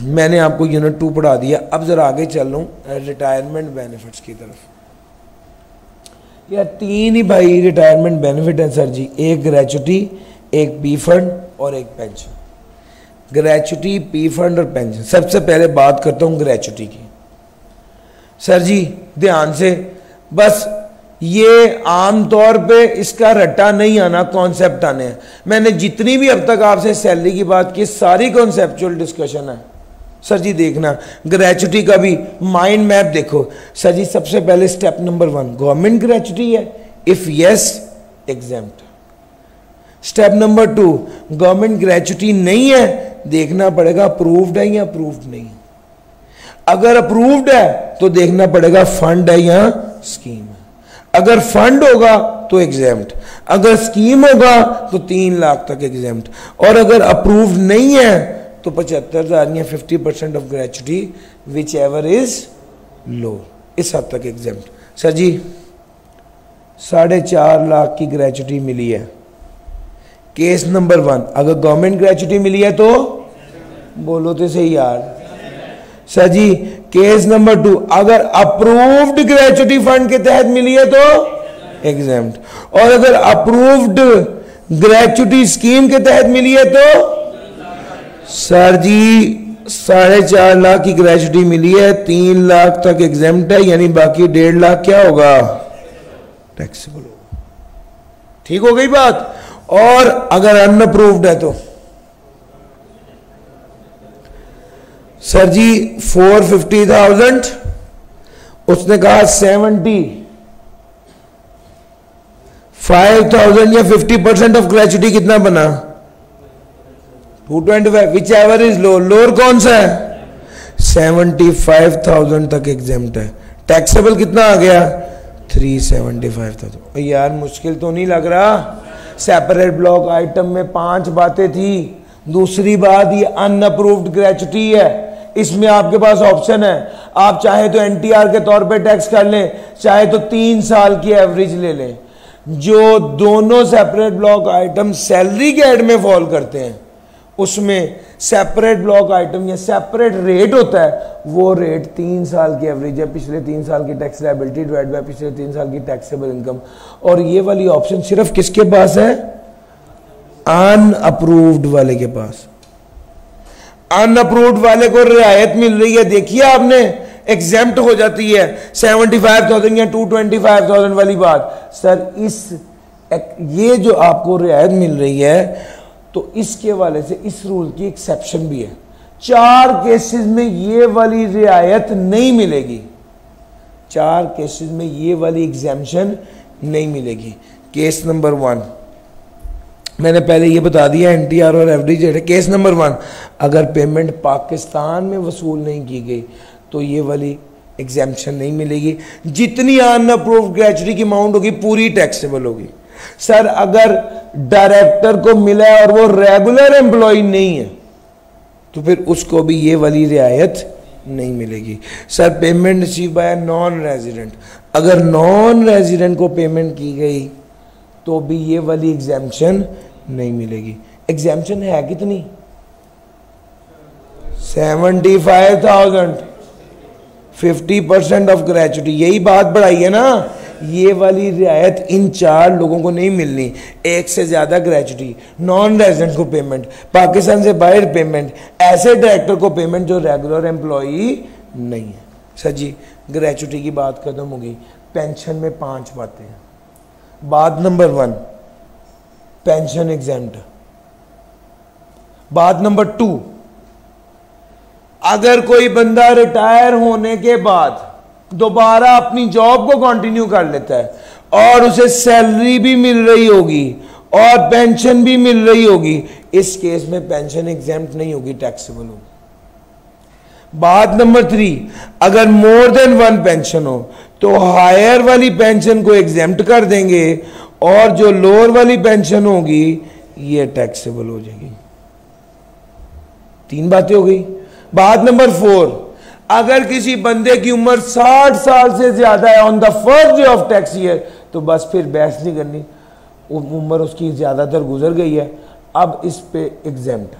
मैंने आपको यूनिट 2 पढ़ा दिया, अब ज़रा आगे चल लूँ रिटायरमेंट बेनिफिट्स की तरफ। यार 3 ही भाई रिटायरमेंट बेनिफिट हैं सर जी, एक ग्रेचुटी, एक पी फंड और एक पेंशन। ग्रेचुटी, पी फंड और पेंशन। सबसे पहले बात करता हूँ ग्रेचुटी की। सर जी ध्यान से, बस ये आम तौर पे इसका रट्टा नहीं आना, कॉन्सेप्ट आने हैं। मैंने जितनी भी अब तक आपसे सैलरी की बात की सारी कॉन्सेप्चुअल डिस्कशन है, सर जी देखना ग्रेचुटी का भी माइंड मैप देखो। सर जी सबसे पहले स्टेप नंबर 1 गवर्नमेंट ग्रेचुटी है, if yes exempt. Step number 2 government gratuity नहीं है, देखना पड़ेगा अप्रूव्ड है या अप्रूव्ड नहीं। अगर अप्रूव्ड है तो देखना पड़ेगा फंड है या स्कीम है। अगर फंड होगा तो एग्जेम्प्ट, अगर स्कीम होगा तो 3 लाख तक एग्जेम्प्ट, और अगर अप्रूव्ड नहीं है तो 75,000 या 50% of gratuity which ever is low, इस हद तक एग्जेम्प्ट। सर जी 4.5 लाख की ग्रेचुटी मिली है, केस नंबर 1 अगर गवर्नमेंट ग्रेचुटी मिली है तो बोलो तो सही यार। सर जी केस नंबर 2 अगर अप्रूव्ड ग्रेचुटी फंड के तहत मिली है तो एग्जेम्प्ट, और अगर अप्रूव्ड ग्रेचुटी स्कीम के तहत मिली है तो सर जी 4.5 लाख की ग्रेचुटी मिली है, 3 लाख तक एग्जेम्प्ट है, यानी बाकी 1.5 लाख क्या होगा, टैक्सेबल होगा। ठीक हो गई बात। और अगर अनअप्रूव्ड है तो सर जी 450,000, उसने कहा 75,000 या 50% ऑफ ग्रेचुटी कितना बना 225, which ever is low, lower कौन सा है 75,000 तक एग्जेम्प्ट है, टैक्सेबल कितना आ गया 375,000। यार मुश्किल तो नहीं लग रहा। सेपरेट ब्लॉक आइटम में 5 बातें थी। दूसरी बात ये अनअप्रूव्ड ग्रेचुटी है, इसमें आपके पास ऑप्शन है, आप चाहे तो एनटीआर के तौर पे टैक्स कर लें, चाहे तो 3 साल की एवरेज ले लें। जो दोनों सेपरेट ब्लॉक आइटम सैलरी के हेड में फॉल करते हैं उसमें सेपरेट ब्लॉक आइटम या सेपरेट रेट होता है, वो रेट 3 साल की एवरेज है, पिछले 3 साल की टैक्स लायबिलिटी डिवाइड बाय पिछले 3 साल की टैक्सेबल इनकम। और ये वाली ऑप्शन सिर्फ किसके पास है, अनअप्रूव्ड वाले के पास। अनअप्रूव्ड वाले को रियायत मिल रही है, देखिए आपने एग्जेम्प्ट हो जाती है 75,000 या 225,000 वाली बात। सर ये जो आपको रियायत मिल रही है तो इसके वाले से इस रूल की एक्सेप्शन भी है। 4 केसेस में ये वाली रियायत नहीं मिलेगी, 4 केसेस में ये वाली एग्जेम्पशन नहीं मिलेगी। केस नंबर 1 मैंने पहले ये बता दिया, एनटीआर और एवरेज रेट है। केस नंबर 1 अगर पेमेंट पाकिस्तान में वसूल नहीं की गई तो ये वाली एग्जेम्पशन नहीं मिलेगी। जितनी अनअप्रूव्ड ग्रेचुटी की अमाउंट होगी पूरी टैक्सेबल होगी। सर अगर डायरेक्टर को मिला है और वो रेगुलर एम्प्लॉय नहीं है तो फिर उसको भी ये वाली रियायत नहीं मिलेगी। Sir payment receive by non resident, अगर नॉन रेजिडेंट को पेमेंट की गई तो भी ये वाली एग्जेम्पशन नहीं मिलेगी। एग्जेम्पशन है कितनी 75,000, 50% ऑफ ग्रेचुटी, यही बात बढ़ाई है ना। ये वाली रियायत इन 4 लोगों को नहीं मिलनी, एक से ज्यादा ग्रेचुटी, नॉन रेजिडेंट को पेमेंट, पाकिस्तान से बाहर पेमेंट, ऐसे डायरेक्टर को पेमेंट जो रेगुलर एम्प्लॉई नहीं है। सर जी ग्रेचुटी की बात खत्म हो गई। पेंशन में 5 बातें हैं। बात नंबर 1 पेंशन एग्जेम्प्ट। बात नंबर 2 अगर कोई बंदा रिटायर होने के बाद दोबारा अपनी जॉब को कंटिन्यू कर लेता है और उसे सैलरी भी मिल रही होगी और पेंशन भी मिल रही होगी, इस केस में पेंशन एग्जेम्प्ट नहीं होगी, टैक्सेबल होगी। बात नंबर 3 अगर मोर देन 1 पेंशन हो तो हायर वाली पेंशन को एग्जेम्प्ट कर देंगे और जो लोअर वाली पेंशन होगी ये टैक्सेबल हो जाएगी। 3 बातें हो गई। बात नंबर 4 अगर किसी बंदे की उम्र 60 साल से ज्यादा है on the first day of tax year तो बस फिर बहस नहीं करनी, उम्र उसकी ज्यादातर गुजर गई है, अब इस पे एग्जेम्प्ट,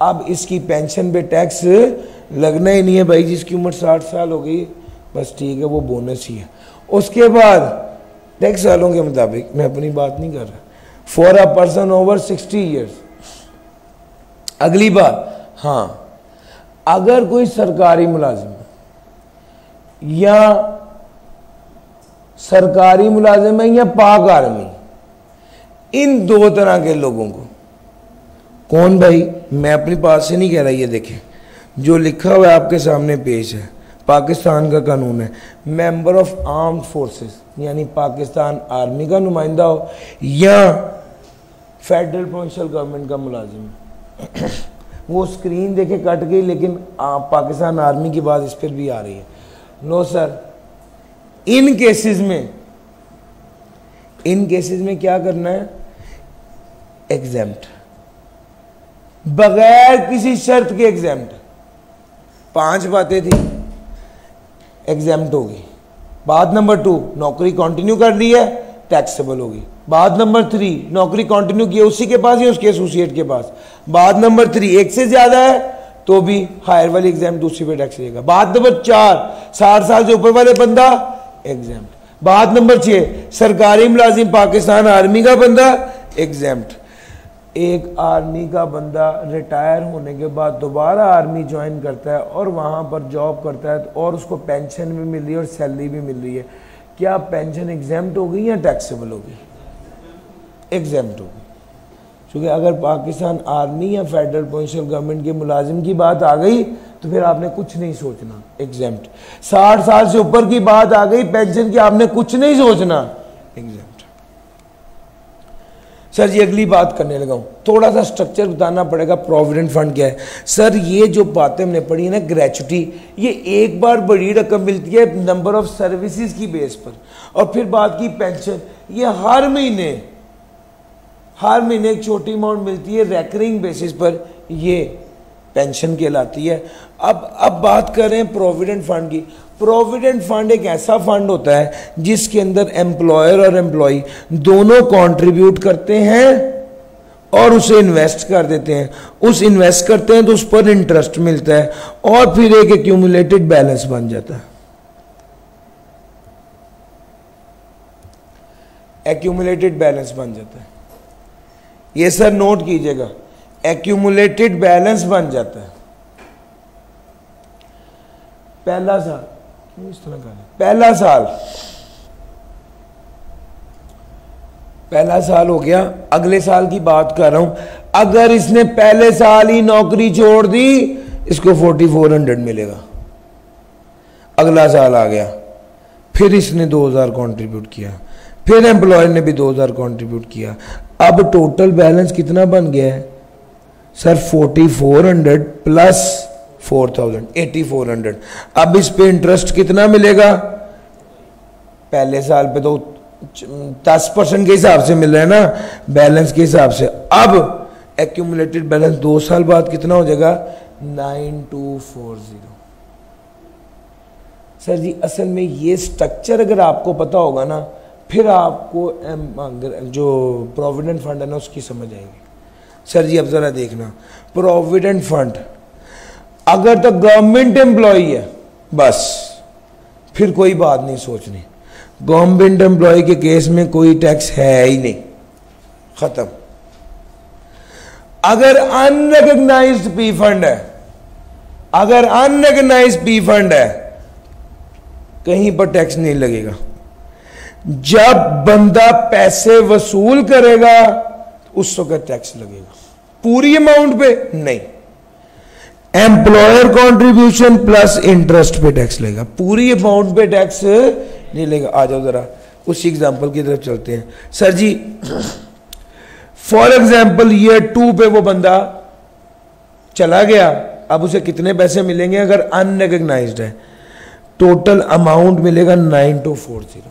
अब इसकी पेंशन पे टैक्स लगना ही नहीं है भाई। जिसकी उम्र 60 साल हो गई बस ठीक है, वो बोनस ही है। उसके बाद टैक्स सालों के मुताबिक, मैं अपनी बात नहीं कर रहा, for a person over 60 years. अगली बात, हाँ अगर कोई सरकारी मुलाजिम या सरकारी मुलाजिम है या पाक आर्मी, इन 2 तरह के लोगों को, कौन भाई, मैं अपनी बात से नहीं कह रहा, ये देखें जो लिखा हुआ है आपके सामने पेश है, पाकिस्तान का कानून है, मेंबर ऑफ आर्म्ड फोर्सेस यानी पाकिस्तान आर्मी का नुमाइंदा हो या फेडरल प्रोविंशियल गवर्नमेंट का मुलाजिम, वो स्क्रीन देखे कट गई, लेकिन पाकिस्तान आर्मी की बात इस पर भी आ रही है। नो सर, इन केसेस में क्या करना है, एग्जेम्प्ट, बगैर किसी शर्त के एग्जेम्प्ट। 5 बातें थी, एग्जेम्प्ट होगी। बात नंबर 2, नौकरी कंटिन्यू कर ली है, टैक्सेबल होगी। बात नंबर 3, नौकरी कंटिन्यू की है उसी के पास या उसके एसोसिएट के पास। बात नंबर 3, एक से ज्यादा है तो भी हायर वाली एग्जाम दूसरी पे टैक्स लेगा। बात नंबर 4, 60 साल से ऊपर वाले बंदा एग्जाम्प्ट। बात नंबर 6, सरकारी मुलाजिम पाकिस्तान आर्मी का बंदा एग्जाम्प्ट। एक आर्मी का बंदा रिटायर होने के बाद दोबारा आर्मी ज्वाइन करता है और वहां पर जॉब करता है और उसको पेंशन भी मिल रही है और सैलरी भी मिल रही है, क्या पेंशन एग्जाम्प्ट होगी या टैक्सेबल होगी? एग्जाम्प्ट होगी। क्योंकि अगर पाकिस्तान आर्मी या फेडरल प्रोविंशियल गवर्नमेंट के मुलाजिम की बात आ गई तो फिर आपने कुछ नहीं सोचना, एग्जाम्प्ट। 60 साल से ऊपर की बात आ गई पेंशन की, आपने कुछ नहीं सोचना, एग्जाम्प्ट। सर जी अगली बात करने लगा हूं, थोड़ा सा स्ट्रक्चर बताना पड़ेगा। प्रोविडेंट फंड क्या है? सर ये जो बातें हमने पढ़ी है ना, ग्रेचुटी, ये एक बार बड़ी रकम मिलती है नंबर ऑफ सर्विसेज की बेस पर, और फिर बात की पेंशन, ये हर महीने एक छोटी अमाउंट मिलती है रेकरिंग बेसिस पर, ये पेंशन कहलाती है। अब बात करें प्रोविडेंट फंड की। प्रोविडेंट फंड एक ऐसा फंड होता है जिसके अंदर एम्प्लॉयर और एम्प्लॉय दोनों कंट्रीब्यूट करते हैं और उसे इन्वेस्ट कर देते हैं। उस इन्वेस्ट करते हैं तो उस पर इंटरेस्ट मिलता है और फिर एक एक्यूमुलेटेड बैलेंस बन जाता है। एक्यूमुलेटेड बैलेंस बन जाता है, ये सर नोट कीजिएगा, एक्यूमुलेटेड बैलेंस बन जाता है। पहला साल, क्यों इस तरह का है? पहला साल हो गया, अगले साल की बात कर रहा हूं। अगर इसने पहले साल ही नौकरी छोड़ दी, इसको 4400 मिलेगा। अगला साल आ गया, फिर इसने 2000 कंट्रीब्यूट किया, फिर एम्प्लॉयर ने भी 2000 कंट्रीब्यूट किया। अब टोटल बैलेंस कितना बन गया है सर? 4400 प्लस 4000, 8400। अब इस पे इंटरेस्ट कितना मिलेगा? पहले साल पे तो 10% के हिसाब से मिल रहा है ना, बैलेंस के हिसाब से। अब एक्यूमुलेटेड बैलेंस 2 साल बाद कितना हो जाएगा? 9240। सर जी असल में ये स्ट्रक्चर अगर आपको पता होगा ना, फिर आपको जो प्रोविडेंट फंड है ना उसकी समझ आएगी। सर जी अब जरा देखना, प्रोविडेंट फंड अगर तो गवर्नमेंट एम्प्लॉय है बस फिर कोई बात नहीं सोचनी। गवर्नमेंट एम्प्लॉय के केस में कोई टैक्स है ही नहीं, खत्म। अगर अनरिकग्नाइज्ड पी फंड है, कहीं पर टैक्स नहीं लगेगा। जब बंदा पैसे वसूल करेगा उस वक्त टैक्स लगेगा, पूरी अमाउंट पे नहीं। एम्प्लॉयर कंट्रीब्यूशन प्लस इंटरेस्ट पे टैक्स लेगा, पूरी अमाउंट पे टैक्स नहीं लेगा। आ जाओ जरा उसी एग्जांपल की तरफ चलते हैं। सर जी फॉर एग्जांपल ईयर 2 पे वो बंदा चला गया, अब उसे कितने पैसे मिलेंगे? अगर अनरिकग्नाइज्ड है, टोटल अमाउंट मिलेगा 9240।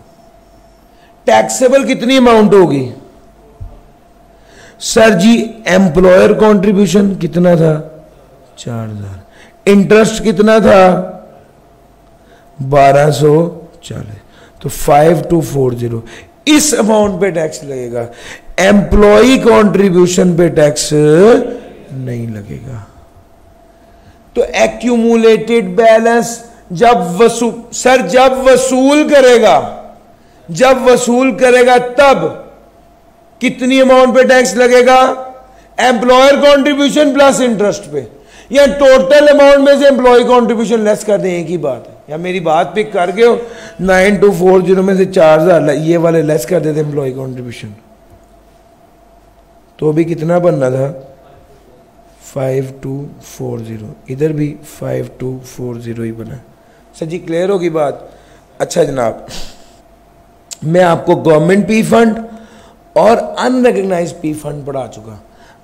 टैक्सेबल कितनी अमाउंट होगी? सर जी एम्प्लॉयर कंट्रीब्यूशन कितना था? 4000। इंटरेस्ट कितना था? 1240। तो 5240 इस अमाउंट पे टैक्स लगेगा। एम्प्लॉय कंट्रीब्यूशन पे टैक्स नहीं लगेगा। तो एक्यूमुलेटेड बैलेंस जब वसूल करेगा तब कितनी अमाउंट पे टैक्स लगेगा? एम्प्लॉयर कंट्रीब्यूशन प्लस इंटरेस्ट पे, या टोटल अमाउंट में से एम्प्लॉय कंट्रीब्यूशन लेस कर दें, एक ही बात है। या मेरी बात पिक कर गए हो? 9240 में से 4000 ये वाले लेस कर देते एम्प्लॉय कंट्रीब्यूशन, तो भी कितना बनना था? 5240, इधर भी 5240 ही बना। सर जी क्लियर होगी बात? अच्छा जनाब, मैं आपको गवर्नमेंट पी फंड और अनरिकग्नाइज्ड पी फंड पढ़ा चुका।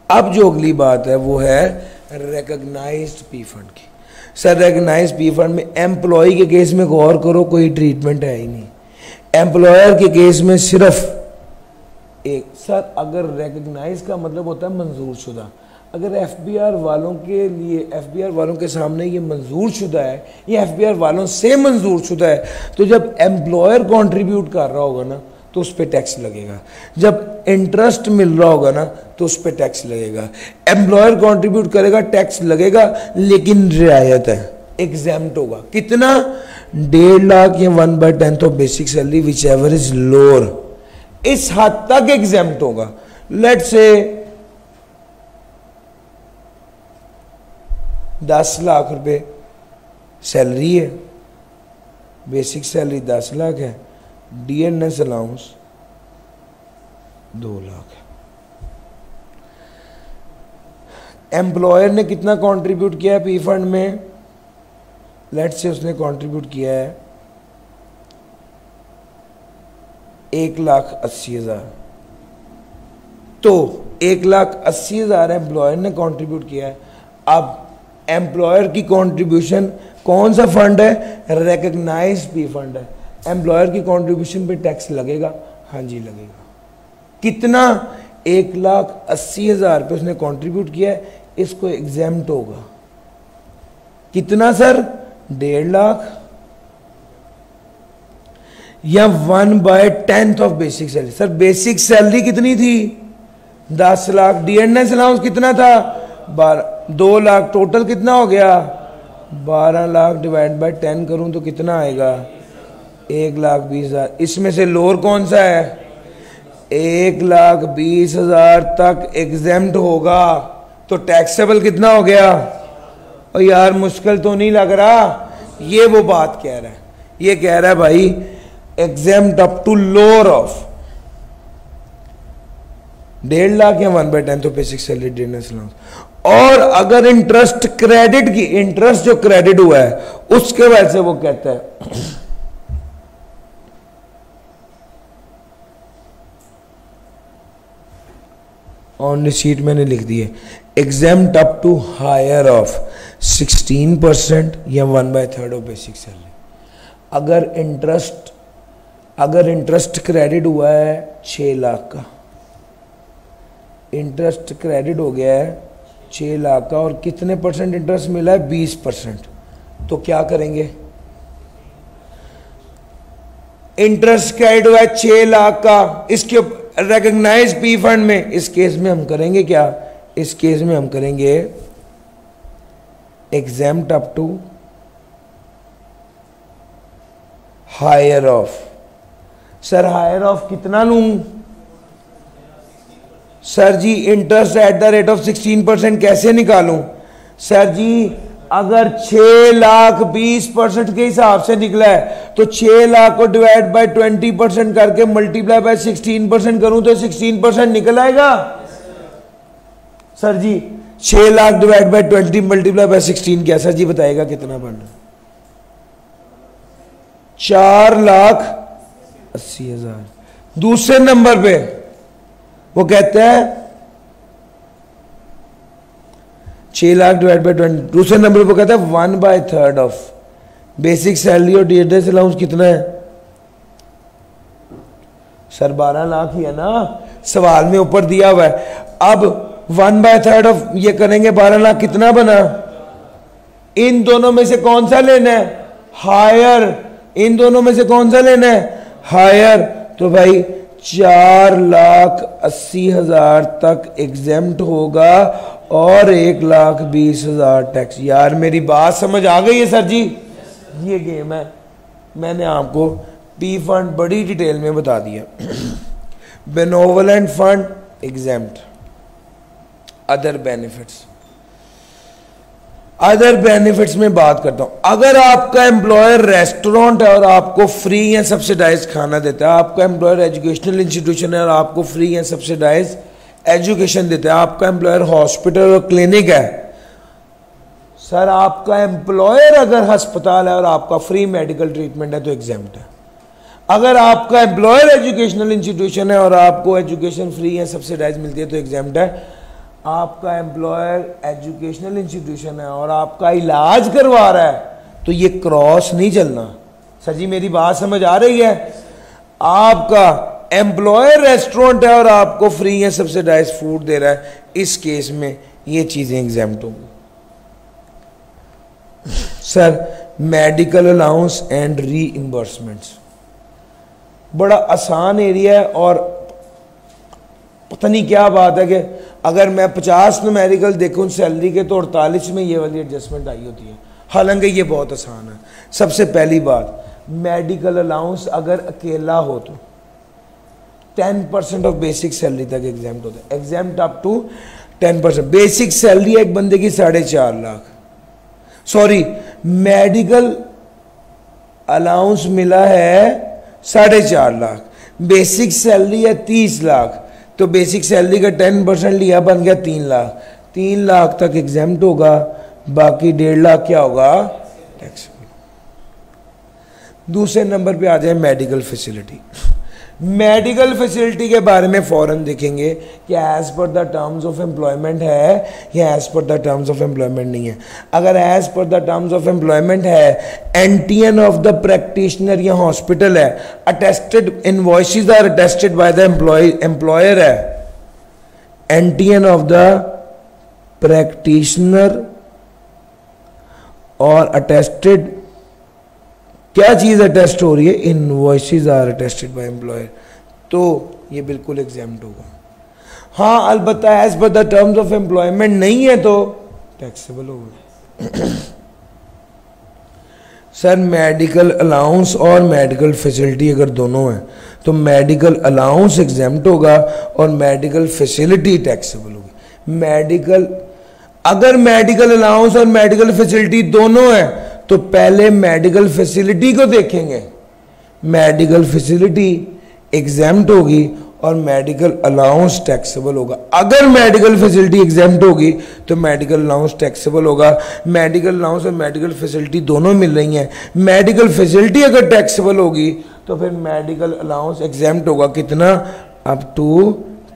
अब जो अगली बात है वो है रिकग्नाइज्ड पी फंड की। सर रिकग्नाइज्ड पी फंड में एम्प्लॉय के केस में गौर करो, कोई ट्रीटमेंट है ही नहीं। एम्प्लॉयर के केस में सिर्फ एक। सर अगर रिकग्नाइज का मतलब होता है मंजूर शुदा, अगर एफबीआर वालों के लिए, एफबीआर वालों के सामने ये मंजूर शुदा है, ये एफबीआर वालों से मंजूर शुदा है, तो जब एम्प्लॉयर कंट्रीब्यूट कर रहा होगा ना तो उस पर टैक्स लगेगा। जब इंटरेस्ट मिल रहा होगा ना तो उस पर टैक्स लगेगा। एम्प्लॉयर कंट्रीब्यूट करेगा, टैक्स लगेगा, लेकिन रियायत है, एग्जाम्प्ट होगा। कितना? 1.5 लाख या 1/10 of basic salary which ever is lower, इस हद तक एग्जाम्प्ट होगा। लेट्स से 10 लाख रुपए सैलरी है, बेसिक सैलरी 10 लाख है, डीएनएस अलाउंस 2 लाख है। एम्प्लॉयर ने कितना कंट्रीब्यूट किया है पी फंड में? लेट्स से उसने कंट्रीब्यूट किया है 1,80,000, तो 1,80,000 एम्प्लॉयर ने कंट्रीब्यूट किया है। अब एम्प्लॉयर की कंट्रीब्यूशन कौन सा फंड है? रिकग्नाइज्ड पी फंड है। एम्प्लॉयर की कंट्रीब्यूशन पे टैक्स लगेगा? हाँ जी लगेगा। कितना? 1,80,000 रुपये उसने कंट्रीब्यूट किया है, इसको एग्जाम्प्ट होगा। कितना सर? 1.5 लाख या 1/10 of basic salary. Sir basic salary कितनी थी? 10 लाख। डीएनएस अलाउंस कितना था? 2 लाख। टोटल कितना हो गया? 12 लाख डिवाइड बाय 10 करूं तो कितना आएगा? 1,20,000। इसमें से लोअर कौन सा है? 1,20,000 तक एग्जेम्प्ट होगा, तो टैक्सेबल कितना हो गया? और यार मुश्किल तो नहीं लग रहा? ये वो बात कह रहा है, ये कह रहा है भाई exempt up to lower of 1.5 lakh या 1/10 तो बेसिक सैलरी डीएनएस अलाउंस। और अगर इंटरेस्ट क्रेडिट की, इंटरेस्ट जो क्रेडिट हुआ है उसके वजह से वो कहता है ऑन रिसीट मैंने लिख दिए exempt up to higher of 16% या 1/3 ऑफ बेसिक सैलरी। अगर इंटरेस्ट क्रेडिट हुआ है 6 लाख का, इंटरेस्ट क्रेडिट हो गया है 6 लाख का और कितने परसेंट इंटरेस्ट मिला है? 20%, तो क्या करेंगे? इंटरेस्ट क्रेडिट हुआ है 6 लाख का, इसके रिकॉग्नाइज पी फंड में, इस केस में हम करेंगे क्या? इस केस में हम करेंगे exempt up to higher of. Sir higher of कितना लूं? सर जी interest at the rate of 16% कैसे निकालूं? सर जी अगर 6,20,000 के हिसाब से निकला है तो 6 लाख को डिवाइड बाय 20% करके मल्टीप्लाई बाय 16% करूं तो 16% निकल आएगा। सर जी 6 lakh divide by 20 multiply by 16 क्या? सर जी बताएगा कितना बन रहा? 4,80,000। दूसरे नंबर पे वो कहता है 6 लाख डिवाइड बाय 20। दूसरे नंबर पे कहता है 1/3 ऑफ बेसिक सैलरी और डीएनएस अलाउंस कितना है? सर 12 लाख ही है ना, सवाल में ऊपर दिया हुआ है। अब 1/3 ऑफ ये करेंगे 12 लाख, कितना बना? इन दोनों में से कौन सा लेना है? हायर। इन दोनों में से कौन सा लेना है? हायर। तो भाई 4,80,000 तक एग्जेम्प्ट होगा और 1,20,000 टैक्स। यार मेरी बात समझ आ गई है सर जी? ये गेम है, मैंने आपको पी फंड बड़ी डिटेल में बता दिया। Benevolent fund exempt. Other benefits, other benefits में बात करता हूं। अगर आपका एम्प्लॉयर रेस्टोरेंट है और आपको फ्री या सब्सिडाइज खाना देता है, आपका एम्प्लॉयर एजुकेशनल इंस्टीट्यूशन है और आपको फ्री या सब्सिडाइज एजुकेशन देता है। आपका एम्प्लॉयर हॉस्पिटल और क्लिनिक है, सर आपका एम्प्लॉयर अगर अस्पताल है और आपका फ्री मेडिकल ट्रीटमेंट है तो एग्जाम्प्ट है। अगर आपका एम्प्लॉयर एजुकेशनल इंस्टीट्यूशन है और आपको एजुकेशन फ्री है, सब्सिडाइज मिलती है तो एग्जाम्प्ट है। आपका एम्प्लॉयर एजुकेशनल इंस्टीट्यूशन है और आपका इलाज करवा रहा है तो ये क्रॉस नहीं चलना। सर जी मेरी बात समझ आ रही है? आपका एम्प्लॉयर रेस्टोरेंट है और आपको फ्री है सब्सिडाइज फूड दे रहा है, इस केस में ये चीजें एग्जाम्प्ट होंगी। सर मेडिकल अलाउंस एंड रीइंबर्समेंट्स बड़ा आसान एरिया है और पता नहीं क्या बात है कि अगर मैं 50 न्यूमेरिकल देखूं सैलरी के तो 48 में ये वाली एडजस्टमेंट आई होती है, हालांकि ये बहुत आसान है। सबसे पहली बात, मेडिकल अलाउंस अगर अकेला हो तो 10% ऑफ बेसिक सैलरी तक एग्जाम्प्ट होता है, exempt up to 10%। Basic salary एक बंदे की 4.5 लाख, सॉरी मेडिकल अलाउंस मिला है 4.5 लाख, बेसिक सैलरी है 30 लाख, तो बेसिक सैलरी का 10% लिया, बन गया 3 लाख। 3 लाख तक एग्जाम्प्ट होगा, बाकी 1.5 लाख क्या होगा? टैक्स। दूसरे नंबर पे आ जाए मेडिकल फैसिलिटी। मेडिकल फैसिलिटी के बारे में फौरन देखेंगे कि as per the terms of employment है या as per the terms of employment नहीं है। अगर as per the terms of employment है, एंटीएन ऑफ द प्रैक्टिशनर या हॉस्पिटल है, attested invoices are attested by the employer है, एंटीएन ऑफ द प्रैक्टिशनर और अटेस्टेड, क्या चीज अटेस्ट हो रही है? Invoices are attested by employer, तो ये बिल्कुल एग्जाम्प्ट होगा। हाँ अलबत्ता as per the terms of employment नहीं है तो टैक्सेबल होगा। सर मेडिकल अलाउंस और मेडिकल फैसिलिटी अगर दोनों हैं तो मेडिकल अलाउंस एग्जाम्प्ट होगा और मेडिकल फैसिलिटी टैक्सेबल होगी। अगर मेडिकल अलाउंस और मेडिकल फैसिलिटी दोनों हैं तो पहले मेडिकल फैसिलिटी को देखेंगे, मेडिकल फैसिलिटी एग्जाम्प्ट होगी और मेडिकल अलाउंस टैक्सेबल होगा। अगर मेडिकल फैसिलिटी एग्जाम्प्ट होगी तो मेडिकल अलाउंस टैक्सेबल होगा। मेडिकल अलाउंस और मेडिकल फैसिलिटी दोनों मिल रही हैं, मेडिकल फैसिलिटी अगर टैक्सेबल होगी तो फिर मेडिकल अलाउंस एग्जाम्प्ट होगा, कितना? Up to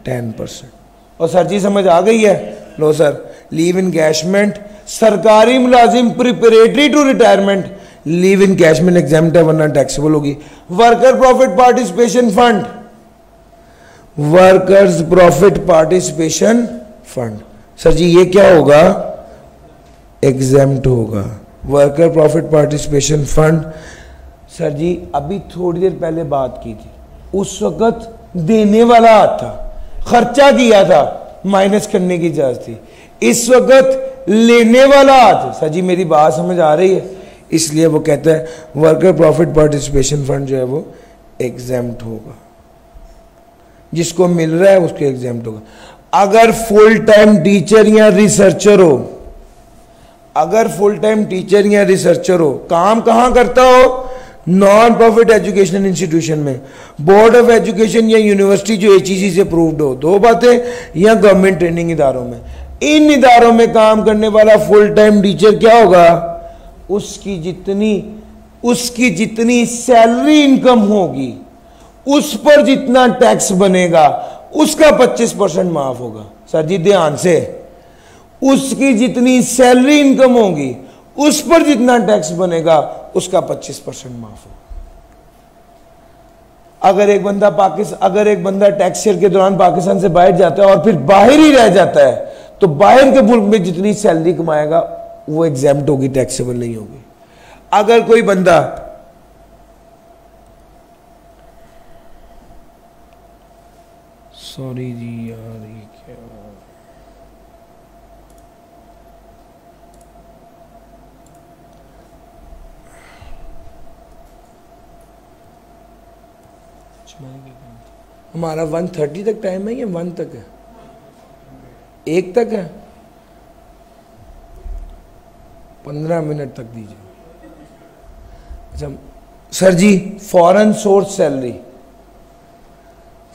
10%। और सर जी समझ आ गई है? लो सर, लीव इनकैशमेंट, सरकारी मुलाजिम preparatory to retirement, leave encashment exempt है वरना टैक्सेबल होगी। Worker profit participation fund, workers profit participation fund, sir ji ये क्या होगा? एग्जाम्प्ट होगा। Worker profit participation fund, sir ji अभी थोड़ी देर पहले बात की थी, उस वक्त देने वाला हाथ था, खर्चा किया था, माइनस करने की इजाजत थी। इस वक्त लेने वाला हाथ, सर जी मेरी बात समझ आ रही है? इसलिए वो कहता है वर्कर प्रॉफिट पार्टिसिपेशन फंड जो है वो एग्जाम्प्ट होगा, जिसको मिल रहा है उसको एग्जाम्प्ट होगा। अगर फुल टाइम टीचर या रिसर्चर हो, अगर फुल टाइम टीचर या रिसर्चर हो, काम कहां करता हो? नॉन प्रॉफिट एजुकेशनल इंस्टीट्यूशन में, बोर्ड ऑफ एजुकेशन या यूनिवर्सिटी जो एचईसी से अप्रूव्ड हो, दो बातें, या गवर्नमेंट ट्रेनिंग इदारों में। इन इदारों में काम करने वाला फुल टाइम टीचर क्या होगा? उसकी जितनी सैलरी इनकम होगी उस पर जितना टैक्स बनेगा उसका 25% माफ होगा। सर जी ध्यान से, उसकी जितनी सैलरी इनकम होगी उस पर जितना टैक्स बनेगा उसका 25% माफ होगा। अगर एक बंदा टैक्स ईयर के दौरान पाकिस्तान से बाहर जाता है और फिर बाहर ही रह जाता है तो बाहर के मुल्क में जितनी सैलरी कमाएगा वो एग्जाम्प्ट होगी, टैक्सेबल नहीं होगी। अगर कोई बंदा सॉरी जी यार ये क्या, हमारा 1:30 तक टाइम है या 1 तक है? 1 तक है, 15 मिनट तक दीजिए। अच्छा sir ji, foreign source salary,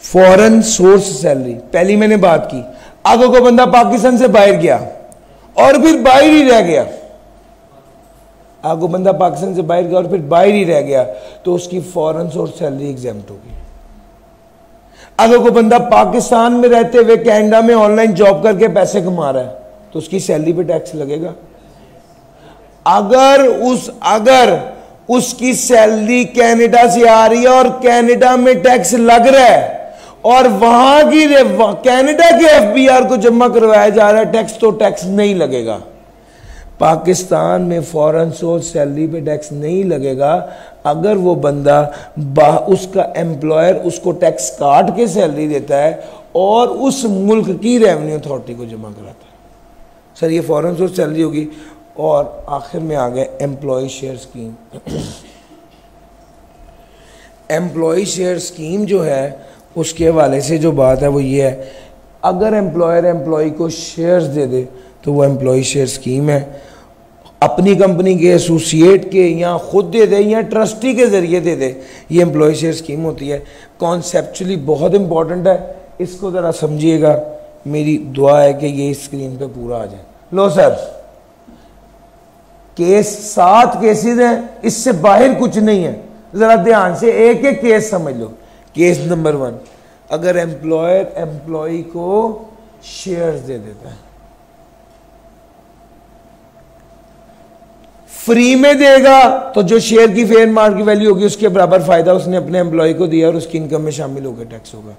foreign source salary, पहली मैंने बात की। अगर कोई बंदा पाकिस्तान से बाहर गया और फिर बाहर ही रह गया, अगर बंदा पाकिस्तान से बाहर गया और फिर बाहर ही रह गया, तो उसकी फॉरेन सोर्स सैलरी एग्जेम्प्ट होगी। अगर कोई बंदा पाकिस्तान में रहते हुए कनाडा में ऑनलाइन जॉब करके पैसे कमा रहा है, तो उसकी सैलरी पे टैक्स लगेगा। अगर उसकी सैलरी कनाडा से आ रही है और कनाडा में टैक्स लग रहा है और वहां की कनाडा के एफबीआर को जमा करवाया जा रहा है टैक्स, तो टैक्स नहीं लगेगा। पाकिस्तान में फॉरेन सोर्स सैलरी पे टैक्स नहीं लगेगा अगर वो बंदा उसका एम्प्लॉयर उसको टैक्स काट के सैलरी देता है और उस मुल्क की रेवेन्यू अथॉरिटी को जमा कराता है। सर ये फॉरेन सोर्स सैलरी होगी। और आखिर में आ गए employ share scheme. Employ share scheme जो है उसके हवाले से जो बात है वो ये है, अगर एम्प्लॉयर एम्प्लॉय को शेयर्स दे दे तो वो एम्प्लॉय शेयर स्कीम है। अपनी कंपनी के एसोसिएट के या खुद दे दे या ट्रस्टी के जरिए दे दे, ये एम्प्लॉय शेयर स्कीम होती है। कॉन्सेप्चुअली बहुत इंपॉर्टेंट है, इसको ज़रा समझिएगा। मेरी दुआ है कि ये स्क्रीन पे पूरा आ जाए। लो सर, केस 7 केसेस हैं, इससे बाहर कुछ नहीं है। ज़रा ध्यान से एक एक केस समझ लो। केस नंबर 1, अगर एम्प्लॉयर एम्प्लॉय को शेयर्स दे देता है, फ्री में देगा तो जो शेयर की फेयर मार्केट वैल्यू होगी उसके बराबर फायदा उसने अपने एम्प्लॉय को दिया और उसकी इनकम में शामिल होकर टैक्स होगा।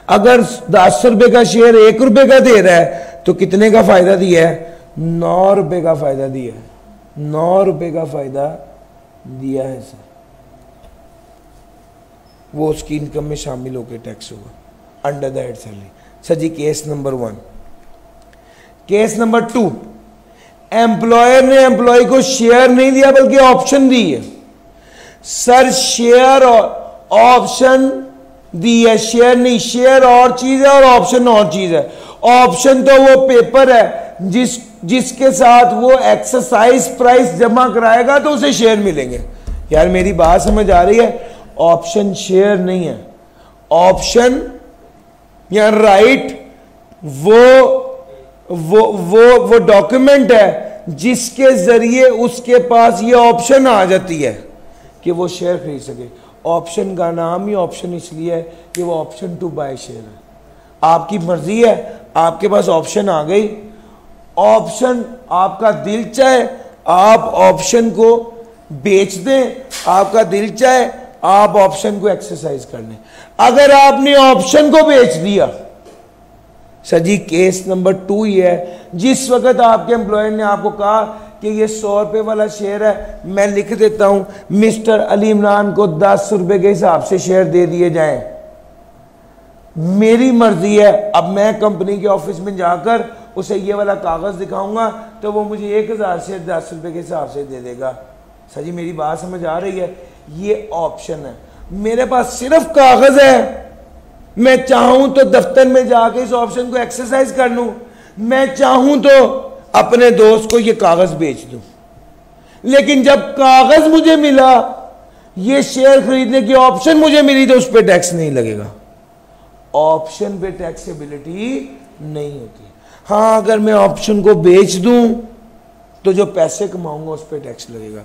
अगर 10 रुपए का शेयर 1 रुपए का दे रहा है तो कितने का फायदा दिया है? 9 रुपए का फायदा दिया है। 9 रुपए का फायदा दिया है सर, वो उसकी इनकम में शामिल होकर टैक्स होगा under the head salary. Sir ji case number 1। Case number 2, employer ने एम्प्लॉय को शेयर नहीं दिया बल्कि ऑप्शन दी है। सर शेयर और ऑप्शन दी है, शेयर नहीं, शेयर और चीज है और ऑप्शन और चीज है। ऑप्शन तो वो पेपर है जिसके साथ वो एक्सरसाइज प्राइस जमा कराएगा तो उसे शेयर मिलेंगे। यार मेरी बात समझ आ रही है? ऑप्शन शेयर नहीं है। ऑप्शन या राइट वो डॉक्यूमेंट है जिसके जरिए उसके पास ये ऑप्शन आ जाती है कि वो शेयर खरीद सके। ऑप्शन का नाम ही ऑप्शन इसलिए है कि वो ऑप्शन टू बाय शेयर है। आपकी मर्जी है, आपके पास ऑप्शन आ गई, ऑप्शन आपका दिल चाहे आप ऑप्शन को बेच दें, आपका दिल चाहे आप ऑप्शन को एक्सरसाइज कर लें। अगर आपने ऑप्शन को बेच दिया, सर जी केस नंबर 2 ही है। जिस वक्त आपके एम्प्लॉयर ने आपको कहा कि ये 100 रुपए वाला शेयर है, मैं लिख देता हूं मिस्टर अली इमरान को 10 रुपए के हिसाब से शेयर दे दिए जाएं, मेरी मर्जी है। अब मैं कंपनी के ऑफिस में जाकर उसे ये वाला कागज दिखाऊंगा तो वो मुझे 1000 शेयर 10 रुपए के हिसाब से दे देगा। सर जी मेरी बात समझ आ रही है? ये ऑप्शन है। मेरे पास सिर्फ कागज है, मैं चाहूं तो दफ्तर में जाके इस ऑप्शन को एक्सरसाइज कर लूं, मैं चाहूं तो अपने दोस्त को ये कागज बेच दूं। लेकिन जब कागज मुझे मिला, ये शेयर खरीदने की ऑप्शन मुझे मिली, तो उस पर टैक्स नहीं लगेगा। ऑप्शन पे टैक्सेबिलिटी नहीं होती। हाँ अगर मैं ऑप्शन को बेच दूं तो जो पैसे कमाऊंगा उस पर टैक्स लगेगा।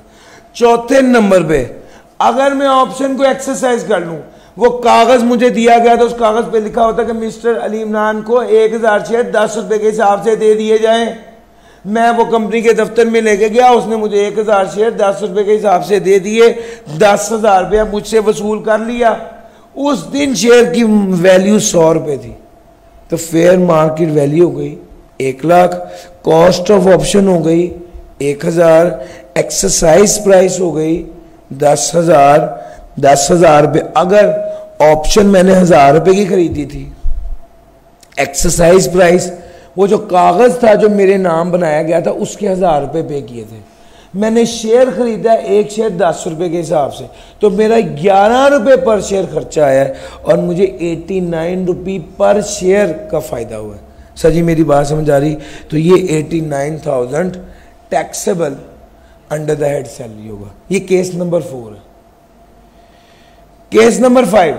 चौथे नंबर पे, अगर मैं ऑप्शन को एक्सरसाइज कर लूं, वो कागज मुझे दिया गया तो उस कागज पे लिखा होता कि मिस्टर अली इमरान को 1000 शेयर 10 रुपए के हिसाब से दे दिए जाएं। मैं वो कंपनी के दफ्तर में लेके गया, उसने मुझे 1000 शेयर 10 रुपए के हिसाब से दे दिए, 10,000 रुपया मुझसे वसूल कर लिया। उस दिन शेयर की वैल्यू 100 रुपए थी, तो फेयर मार्केट वैल्यू हो गई 1 लाख, कॉस्ट ऑफ ऑप्शन हो गई 1000, एक्सरसाइज प्राइस हो गई 10,000 रुपये। अगर ऑप्शन मैंने 1000 रुपए की खरीदी थी, एक्सरसाइज प्राइस वो जो कागज था जो मेरे नाम बनाया गया था उसके 1000 रुपए पे किए थे, मैंने शेयर खरीदा एक शेयर 10 रुपए के हिसाब से, तो मेरा 11 रुपए पर शेयर खर्चा आया है और मुझे 89 रुपये पर शेयर का फायदा हुआ है। सर जी मेरी बात समझ आ रही? तो ये 89,000 taxable under the head salary होगा। ये केस नंबर 4 है। केस नंबर 5,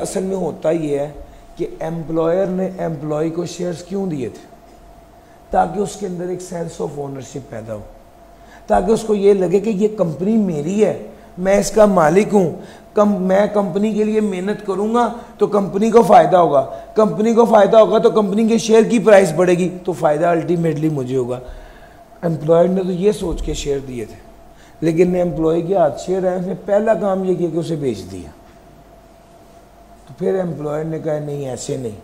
असल में होता ये है कि एम्प्लॉयर ने एम्प्लॉय को शेयर्स क्यों दिए थे? ताकि उसके अंदर एक सेंस ऑफ ओनरशिप पैदा हो, ताकि उसको ये लगे कि ये कंपनी मेरी है, मैं इसका मालिक हूँ, मैं कंपनी के लिए मेहनत करूँगा तो कंपनी को फ़ायदा होगा, कंपनी को फ़ायदा होगा तो कंपनी के शेयर की प्राइस बढ़ेगी, तो फ़ायदा अल्टीमेटली मुझे होगा। एम्प्लॉयर ने तो ये सोच के शेयर दिए थे, लेकिन एम्प्लॉय के हाथ शेयर आए, उसने पहला काम ये किया कि उसे बेच दिया। तो फिर एम्प्लॉयर ने कहा नहीं, ऐसे नहीं,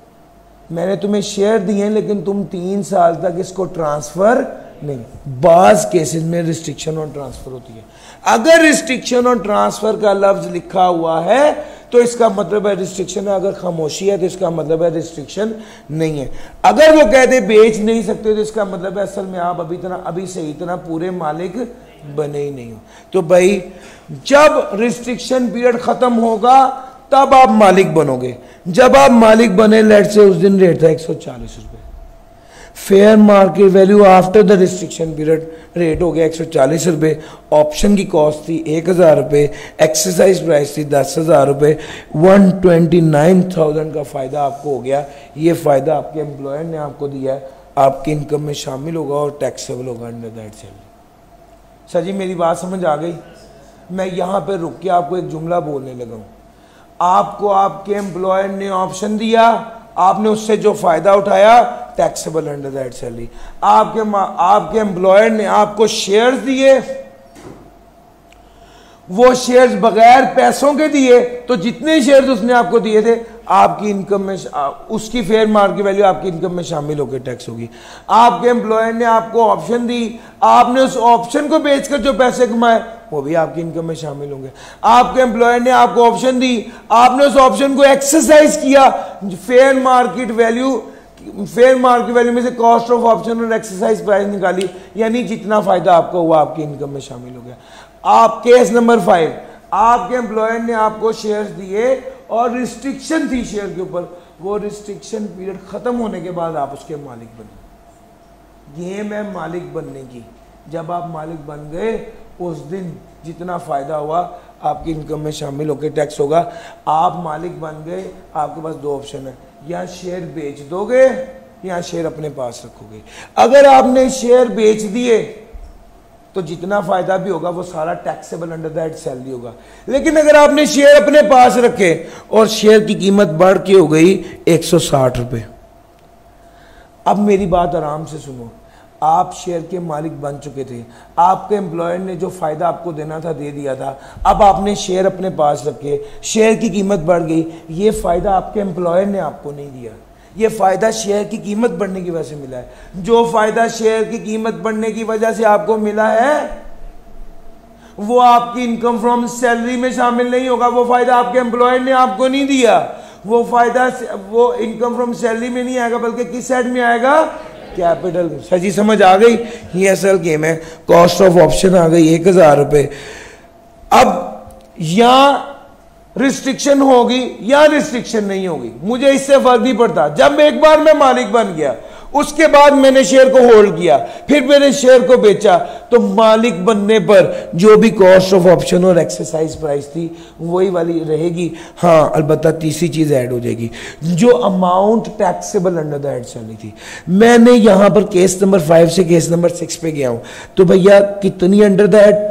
मैंने तुम्हें शेयर दिए हैं लेकिन तुम 3 साल तक इसको ट्रांसफ़र नहीं। बाज़ केसेस में रिस्ट्रिक्शन ऑन ट्रांसफ़र होती है। अगर रिस्ट्रिक्शन ऑन ट्रांसफ़र का लफ्ज़ लिखा हुआ है तो इसका मतलब है रिस्ट्रिक्शन है, अगर खामोशी है तो इसका मतलब है रिस्ट्रिक्शन नहीं है। अगर वो कहते बेच नहीं सकते तो इसका मतलब है असल में आप अभी सही तरह पूरे मालिक बने ही नहीं हो। तो भाई जब रिस्ट्रिक्शन पीरियड ख़त्म होगा तब आप मालिक बनोगे। जब आप मालिक बने, लेट से उस दिन रेट था 140 रुपये, fair market value after the restriction period rate हो गया 140 रुपये, ऑप्शन की कॉस्ट थी 1000 रुपये, एक्सरसाइज प्राइस थी 10,000 रुपये, 129,000 का फ़ायदा आपको हो गया। ये फ़ायदा आपके एम्प्लॉयर ने आपको दिया है, आपकी इनकम में शामिल होगा और टैक्सेबल होगा अंडर दैट सैलरी। सर जी मेरी बात समझ आ गई? मैं यहाँ पर रुक के आपको एक जुमला बोलने लगा हूँ। आपको आपके एम्प्लॉयर ने ऑप्शन दिया, आपने उससे जो फायदा उठाया टैक्सेबल अंडर दैट सैलरी। आपके एम्प्लॉयर ने आपको शेयर्स दिए, वो शेयर्स बगैर पैसों के दिए, तो जितने शेयर्स उसने आपको दिए थे आपकी इनकम में उसकी फेयर मार्केट वैल्यू आपकी इनकम में शामिल होकर टैक्स होगी। आपके एम्प्लॉयर ने आपको ऑप्शन दी, आपने उस ऑप्शन को बेचकर जो पैसे कमाए वो भी आपकी इनकम में शामिल होंगे। आपके एम्प्लॉयर ने आपको ऑप्शन दी, आपने उस ऑप्शन को एक्सरसाइज किया, फेयर मार्केट वैल्यू में से कॉस्ट ऑफ ऑप्शन और एक्सरसाइज प्राइस निकाली, यानी जितना फायदा आपको हुआ आपकी इनकम में शामिल हो गया। आप केस नंबर 5, आपके एम्प्लॉयर ने आपको शेयर्स दिए और रिस्ट्रिक्शन थी शेयर के ऊपर, वो रिस्ट्रिक्शन पीरियड खत्म होने के बाद आप उसके मालिक बने। गेम है मालिक बनने की। जब आप मालिक बन गए उस दिन जितना फायदा हुआ आपकी इनकम में शामिल होकर टैक्स होगा। आप मालिक बन गए, आपके पास 2 ऑप्शन है, या शेयर बेच दोगे या शेयर अपने पास रखोगे। अगर आपने शेयर बेच दिए तो जितना फायदा भी होगा वो सारा टैक्सेबल अंडर दैट सैलरी होगा। लेकिन अगर आपने शेयर अपने पास रखे और शेयर की कीमत बढ़ के हो गई 160 रुपये, अब मेरी बात आराम से सुनो, आप शेयर के मालिक बन चुके थे, आपके एम्प्लॉयर ने जो फायदा आपको देना था दे दिया था, अब आपने शेयर अपने पास रखे, शेयर की कीमत बढ़ गई, ये फायदा आपके एम्प्लॉयर ने आपको नहीं दिया, ये फायदा शेयर की कीमत बढ़ने की वजह से मिला है। जो फायदा शेयर की कीमत बढ़ने की वजह से आपको मिला है वो आपकी इनकम फ्रॉम सैलरी में शामिल नहीं होगा, वो फायदा आपके एम्प्लॉयर ने आपको नहीं दिया, वो फायदा वो इनकम फ्रॉम सैलरी में नहीं आएगा, बल्कि किस साइड में आएगा? कैपिटल। सही समझ आ गई? ये असल गेम है। कॉस्ट ऑफ ऑप्शन आ गई 1000 रुपये। अब या रिस्ट्रिक्शन होगी या रिस्ट्रिक्शन नहीं होगी, मुझे इससे फर्क नहीं पड़ता। जब एक बार मैं मालिक बन गया, उसके बाद मैंने शेयर को होल्ड किया, फिर मैंने शेयर को बेचा, तो मालिक बनने पर जो भी कॉस्ट ऑफ ऑप्शन और एक्सरसाइज प्राइस थी वही वाली रहेगी। हाँ, अलबत्ता तीसरी चीज ऐड हो जाएगी, जो amount taxable under that salary थी। मैंने यहां पर केस नंबर 5 से केस नंबर 6 पे गया हूं, तो भैया कितनी अंडर दैट?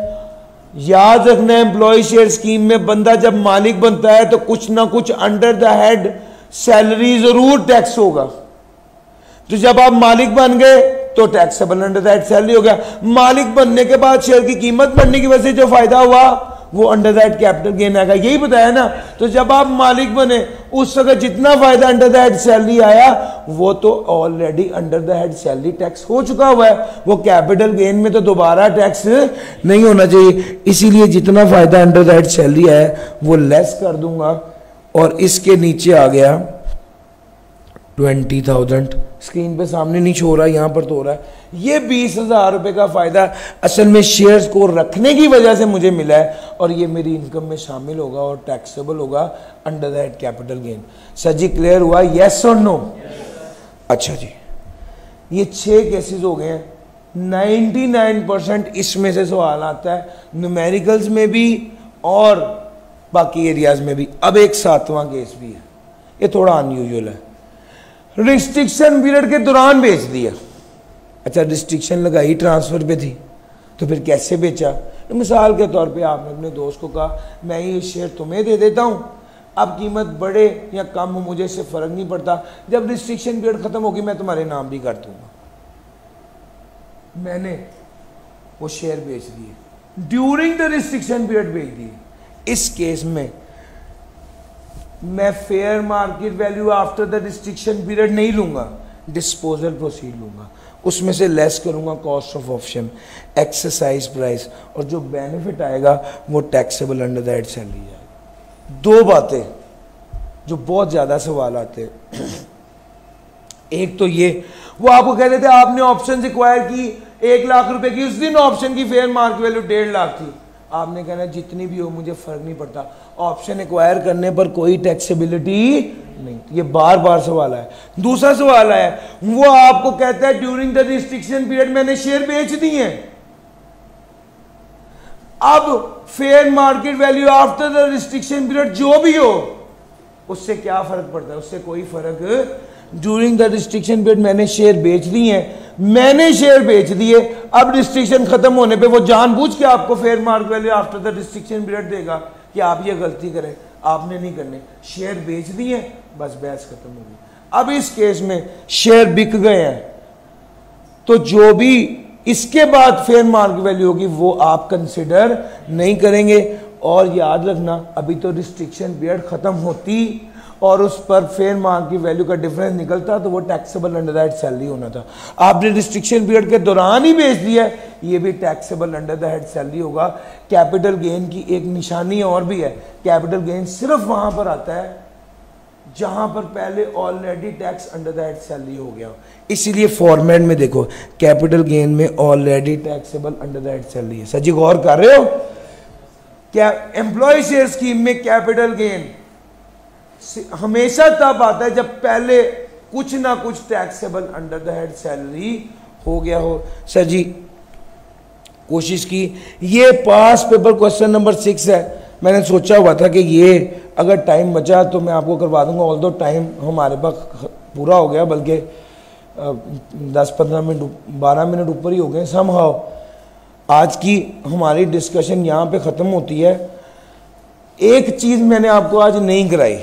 याद रखना, एम्प्लॉय शेयर स्कीम में बंदा जब मालिक बनता है तो कुछ ना कुछ अंडर द हेड सैलरी जरूर टैक्स होगा। तो जब आप मालिक बन गए तो टैक्सेबल अंडर दैट सैलरी हो गया। मालिक बनने के बाद शेयर की कीमत बढ़ने की वजह से जो फायदा हुआ वो अंडर दैट कैपिटल गेन आएगा, यही बताया ना। तो जब आप मालिक बने उस वक्त जितना फायदा अंडर दैट सैलरी आया वो तो already under the head salary tax हो चुका हुआ है, वो कैपिटल गेन में तो दोबारा टैक्स नहीं होना चाहिए। इसीलिए जितना फायदा अंडर द हेड सैलरी है वो लेस कर दूंगा, और इसके नीचे आ गया 20,000। स्क्रीन पे सामने नहीं हो रहा, यहां पर तो हो रहा है। ये 20,000 रुपए का फायदा असल में शेयर्स को रखने की वजह से मुझे मिला है, और ये मेरी इनकम में शामिल होगा और टैक्सेबल होगा under that capital gain. Sir ji clear हुआ? यस और नो? अच्छा जी, ये 6 केसेस हो गए हैं। 99% इसमें से सवाल आता है, न्यूमेरिकल्स में भी और बाकी एरियाज में भी। अब एक 7वां केस भी है, ये थोड़ा अनयूजुअल है। रिस्ट्रिक्शन पीरियड के दौरान बेच दिया, अच्छा रिस्ट्रिक्शन लगाई ट्रांसफर पे थी तो फिर कैसे बेचा? मिसाल के तौर पे आपने अपने दोस्त को कहा मैं ये शेयर तुम्हें दे देता हूँ, अब कीमत बढ़े या कम हो मुझे इससे फर्क नहीं पड़ता, जब रिस्ट्रिक्शन पीरियड खत्म होगी मैं तुम्हारे नाम भी कर दूंगा। मैंने वो शेयर बेच दिए, ड्यूरिंग द रिस्ट्रिक्शन पीरियड बेच दिए। इस केस में मैं fair market value after the restriction period नहीं लूंगा, डिस्पोजल प्रोसीड लूंगा, उसमें से लेस करूंगा cost of option, exercise price, और जो बेनिफिट आएगा वो टैक्सेबल अंडर दैट सैलरी जाएगा। दो बातें जो बहुत ज्यादा सवाल आते हैं, एक तो ये वो आपको कहते थे आपने ऑप्शन एक्वायर की 1 लाख रुपए की, उस दिन ऑप्शन की फेयर मार्केट वैल्यू 1.5 लाख थी, आपने कहना जितनी भी हो मुझे फर्क नहीं पड़ता, ऑप्शन एक्वायर करने पर कोई टैक्सेबिलिटी नहीं। ये बार बार सवाल है। दूसरा सवाल है वो आपको कहता है ड्यूरिंग द रिस्ट्रिक्शन पीरियड मैंने शेयर बेच दिए, अब fair market value after the restriction period जो भी हो उससे क्या फर्क पड़ता है? उससे कोई फर्क। ड्यूरिंग द रिस्ट्रिक्शन पीरियड मैंने शेयर बेच दिए हैं, मैंने शेयर बेच दिए, अब रिस्ट्रिक्शन खत्म होने पे वो जानबूझ के आपको fair market value after the restriction period देगा कि आप ये गलती करें, आपने नहीं करने, शेयर बेच दिए, बस बहस खत्म हो गई। अब इस केस में शेयर बिक गए हैं तो जो भी इसके बाद फेयर मार्केट वैल्यू होगी वो आप कंसिडर नहीं करेंगे। और याद रखना अभी तो रिस्ट्रिक्शन पीरियड खत्म होती और उस पर फेयर मार्केट वैल्यू का डिफरेंस निकलता तो वो टैक्सेबल अंडर दैट सैलरी होना था। आपने रिस्ट्रिक्शन पीरियड के दौरान ही बेच दिया है, ये भी taxable under the head salary होगा। कैपिटल गेन की एक निशानी और भी है, कैपिटल गेन सिर्फ वहां पर आता है जहां पर पहले already tax under the head salary हो गया हो। इसीलिए फॉर्मेट में देखो कैपिटल गेन में already taxable under the head salary है। सर जी गौर कर रहे हो? क्या एम्प्लॉय शेयर स्कीम में कैपिटल गेन हमेशा तब आता है जब पहले कुछ ना कुछ taxable under the head salary हो गया हो। सर जी कोशिश की, ये पास पेपर क्वेश्चन नंबर 6 है, मैंने सोचा हुआ था कि ये अगर टाइम बचा तो मैं आपको करवा दूंगा, ऑल दो टाइम हमारे पास पूरा हो गया, बल्कि 10-15 मिनट 12 मिनट ऊपर ही हो गए समहाउ। आज की हमारी डिस्कशन यहाँ पे ख़त्म होती है। एक चीज़ मैंने आपको आज नहीं कराई,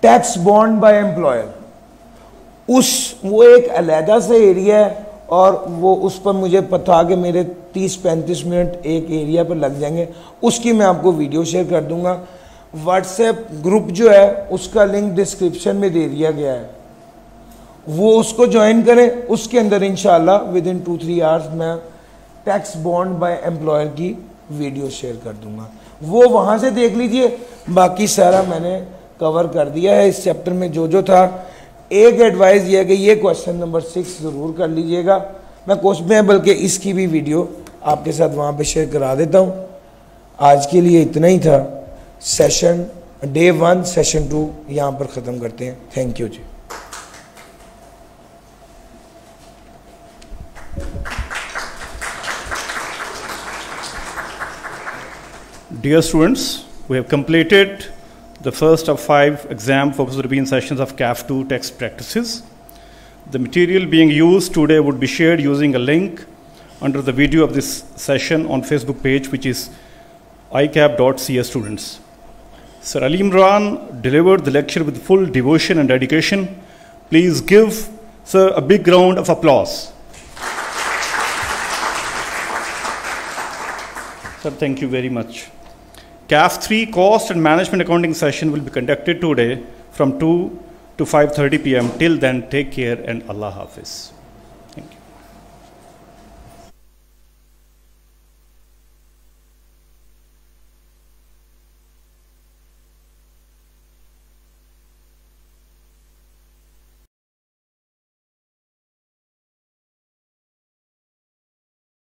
टैक्स बॉन्ड बाय एम्प्लॉयर, वो एक अलहदा से एरिया है और वो उस पर मुझे पता कि मेरे 30-35 मिनट एक एरिया पर लग जाएंगे, उसकी मैं आपको वीडियो शेयर कर दूंगा। व्हाट्सएप ग्रुप जो है उसका लिंक डिस्क्रिप्शन में दे दिया गया है, वो उसको ज्वाइन करें, उसके अंदर इंशाल्लाह विद इन 2-3 आवर्स मैं टैक्स बॉन्ड बाय एम्प्लॉयर की वीडियो शेयर कर दूंगा, वो वहाँ से देख लीजिए। बाकी सारा मैंने कवर कर दिया है इस चैप्टर में जो जो था। एक एडवाइस ये है कि ये क्वेश्चन नंबर 6 ज़रूर कर लीजिएगा, मैं कोशिश में बल्कि इसकी भी वीडियो आपके साथ वहाँ पे शेयर करा देता हूँ। आज के लिए इतना ही था। सेशन डे 1 सेशन 2 यहाँ पर ख़त्म करते हैं। थैंक यू जी। Dear students, we have completed the first of 5 exam focus European sessions of CAF2 text practices. The material being used today would be shared using a link under the video of this session on Facebook page, which is icap.cs students. Sir Ali Imran delivered the lecture with full devotion and dedication. Please give Sir a big round of applause. Sir, thank you very much. CAF 3 cost and management accounting session will be conducted today from 2 to 5:30 p.m. Till then, take care and Allah Hafiz.